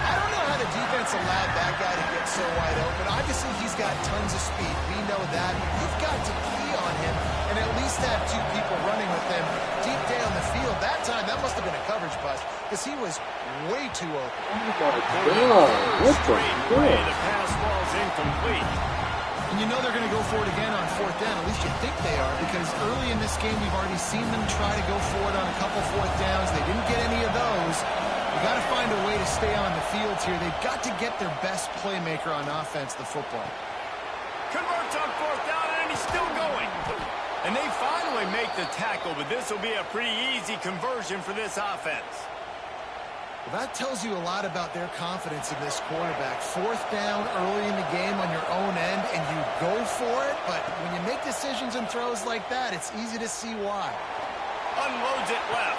I don't know how the defense allowed that guy to get so wide open. Obviously, he's got tons of speed. We know that. You've got to key on him and at least have 2 people running with him deep down the field. That time, that must have been a coverage bust because he was way too open. Oh my God, what the play, the pass falls incomplete. And you know they're going to go for it again on 4th down. At least you think they are, because early in this game, we've already seen them try to go for it on a couple 4th downs. They didn't get any of those. We've got to find a way to stay on the field here. They've got to get their best playmaker on offense, the football. Converts on 4th down, and he's still going. And they finally make the tackle, but this will be a pretty easy conversion for this offense. Well, that tells you a lot about their confidence in this quarterback. Fourth down early in the game on your own end, and you go for it. But when you make decisions and throws like that, it's easy to see why. Unloads it left.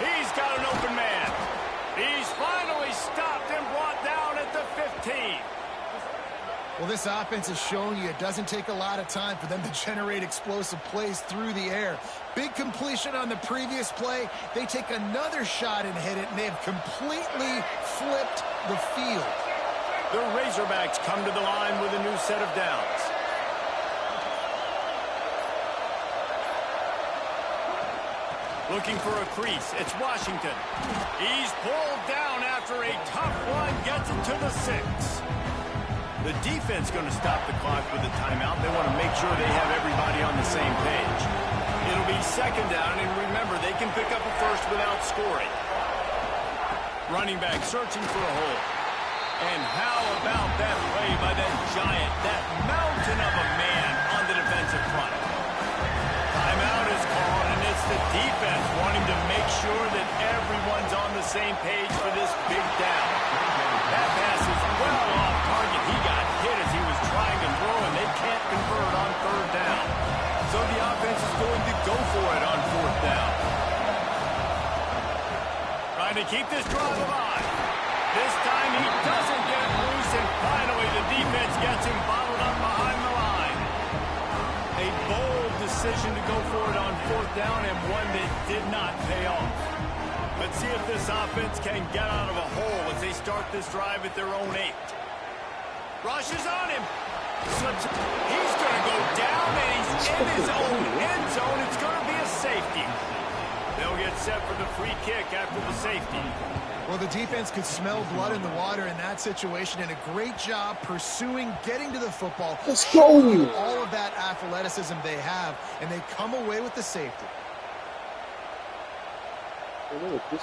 He's got an open man. He's finally stopped and brought down at the 15. Well, this offense is showing you it doesn't take a lot of time for them to generate explosive plays through the air. Big completion on the previous play. They take another shot and hit it, and they have completely flipped the field. The Razorbacks come to the line with a new set of downs. Looking for a crease. It's Washington. He's pulled down after a tough run, gets it to the 6. The defense going to stop the clock with a timeout. They want to make sure they have everybody on the same page. It'll be second down, and remember, they can pick up a first without scoring. Running back searching for a hole. And how about that play by that giant, that mountain of a man on the defensive front? Timeout is called, and it's the defense wanting to make sure that everyone's on the same page for this big down. That pass is well off target. He got hit as he was trying to throw, and they can't convert on third down. So the offense is going to go for it on fourth down. Trying to keep this drive alive. This time he doesn't get loose, and finally the defense gets him bottled up behind the line. A bold decision to go for it on fourth down, and one that did not pay off. Let's see if this offense can get out of a hole as they start this drive at their own 8. Rush is on him. Slips. He's going to go down, and he's in his own end zone. It's going to be a safety. They'll get set for the free kick after the safety. Well, the defense could smell blood in the water in that situation, and a great job pursuing, getting to the football. Let's go! All of that athleticism they have, and they come away with the safety.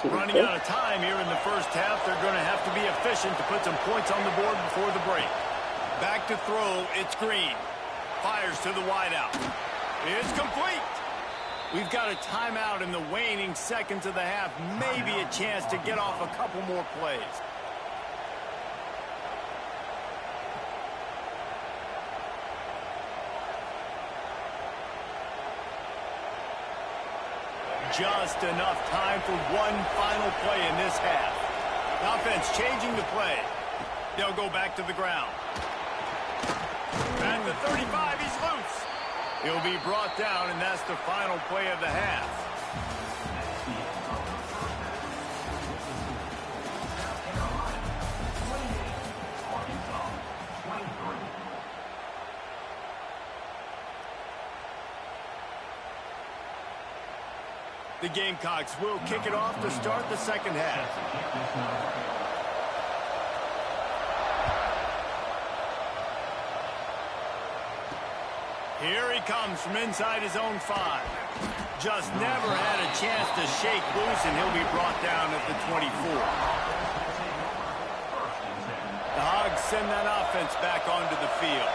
Running out of time here in the first half. They're going to have to be efficient to put some points on the board before the break. Back to throw. It's Green. Fires to the wideout. It's complete. We've got a timeout in the waning seconds of the half. Maybe a chance to get off a couple more plays. Just enough time for one final play in this half. The offense changing the play. They'll go back to the ground. At the 35, he's loose. He'll be brought down, and that's the final play of the half. The Gamecocks will kick it off to start the second half. Here he comes from inside his own 5. Just never had a chance to shake loose, and he'll be brought down at the 24. The Hogs send that offense back onto the field.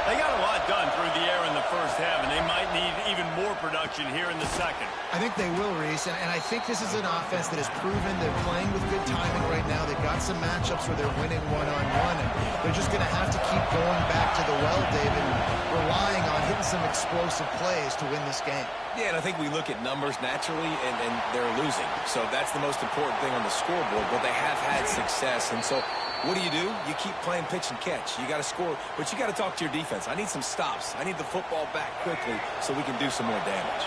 They got a lot done through the air in the first half, and they might need even more production here in the second. I think they will, Reese, and I think this is an offense that has proven they're playing with good timing right now. They've got some matchups where they're winning one-on-one, and they're just going to have to keep going back to the well, David, relying on hitting some explosive plays to win this game. Yeah, and I think we look at numbers naturally, and they're losing. So that's the most important thing on the scoreboard, but they have had success, and so what do? You keep playing pitch and catch. You got to score, but you got to talk to your defense. I need some stops. I need the football back quickly so we can do some more damage.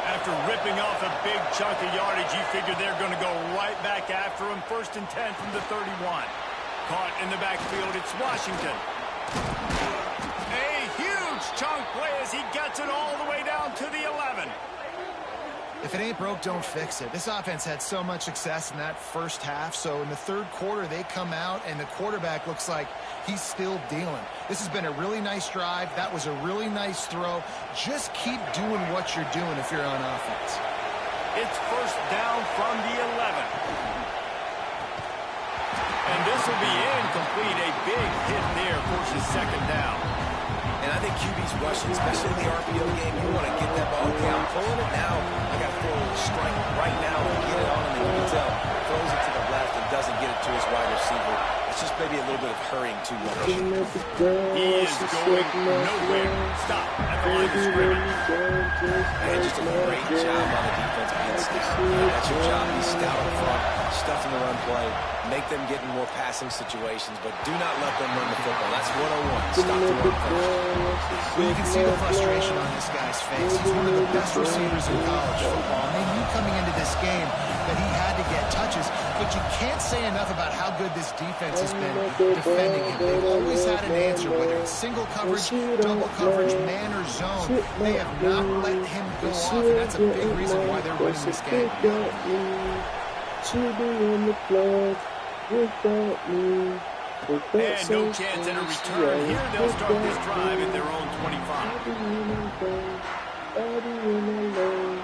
After ripping off a big chunk of yardage, you figure they're going to go right back after him. 1st and 10 from the 31. Caught in the backfield, it's Washington. A huge chunk play as he gets it all the way down to the 11. If it ain't broke, don't fix it. This offense had so much success in that first half, so in the third quarter, they come out, and the quarterback looks like he's still dealing. This has been a really nice drive. That was a really nice throw. Just keep doing what you're doing if you're on offense. It's first down from the 11. And this will be incomplete. A big hit there forces second down. And I think QB's rushing, especially in the RPO game, you want to maybe a little bit of hurrying too much. He is going nowhere. Stop at the line of scrimmage. And just a great job on the defense being stout. That's your job. Be stout up front, stuff in the run play, make them get in more passing situations, but do not let them run the football. That's 101. Stop the run first. Well, you can see the frustration on this guy's face. He's one of the best receivers in college football, and they knew coming into this game that he had to get touches, but you can't say enough about how good this defense has been defending him. They've always had an answer, whether it's single coverage, double coverage, man or zone. They have not let him go off, and that's a big reason why they're winning this game. And no chance at a return. Here they'll start this drive at their own 25.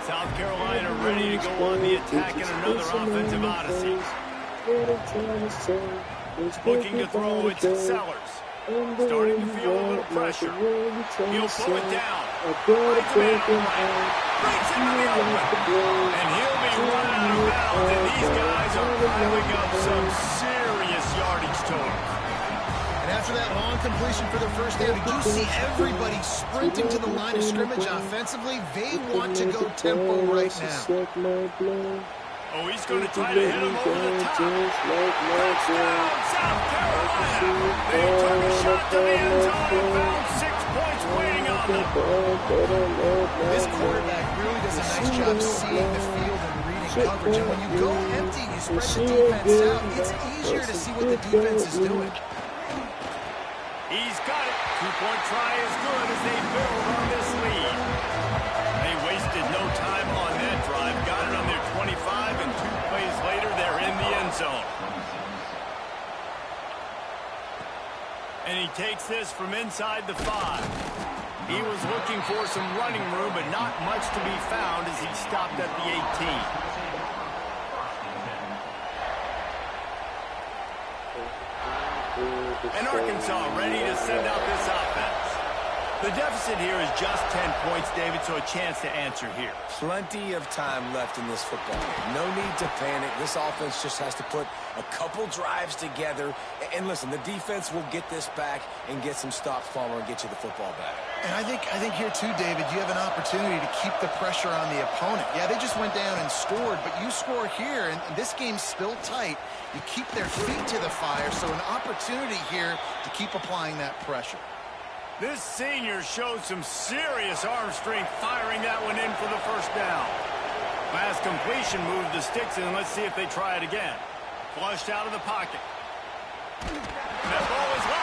South Carolina ready to go on the attack in another offensive odyssey. Looking to throw, it's Sellers. Starting to feel a little pressure. He'll pull it down. Finds a man on the right. Breaks into the open. And he'll be run out of bounds. And these guys are piling up some serious yardage to him. And after that long completion for the first down, did you see everybody sprinting to the line of scrimmage offensively? They want to go tempo right now. Oh, he's going to try to hit him over the top. Touchdown, South Carolina. They took a shot to the end zone and found 6 points waiting on them. This quarterback really does a nice job seeing the field and reading coverage. And when you go empty, you spread the defense out, it's easier to see what the defense is doing. He's got it. 2-point try is good as they build on this lead. They wasted no time on that drive. Got it on their 25, and 2 plays later, they're in the end zone. And he takes this from inside the 5. He was looking for some running room, but not much to be found as he stopped at the 18. And Arkansas ready to send out this offense. The deficit here is just 10 points, David, so a chance to answer here. Plenty of time left in this football game. No need to panic. This offense just has to put a couple drives together. And listen, the defense will get this back and get some stops following and get you the football back. And I think here too, David, you have an opportunity to keep the pressure on the opponent. Yeah, they just went down and scored, but you score here, and this game's still tight. You keep their feet to the fire, so an opportunity here to keep applying that pressure. This senior showed some serious arm strength firing that one in for the first down. Pass completion moved the sticks in. Let's see if they try it again. Flushed out of the pocket. That ball is lost.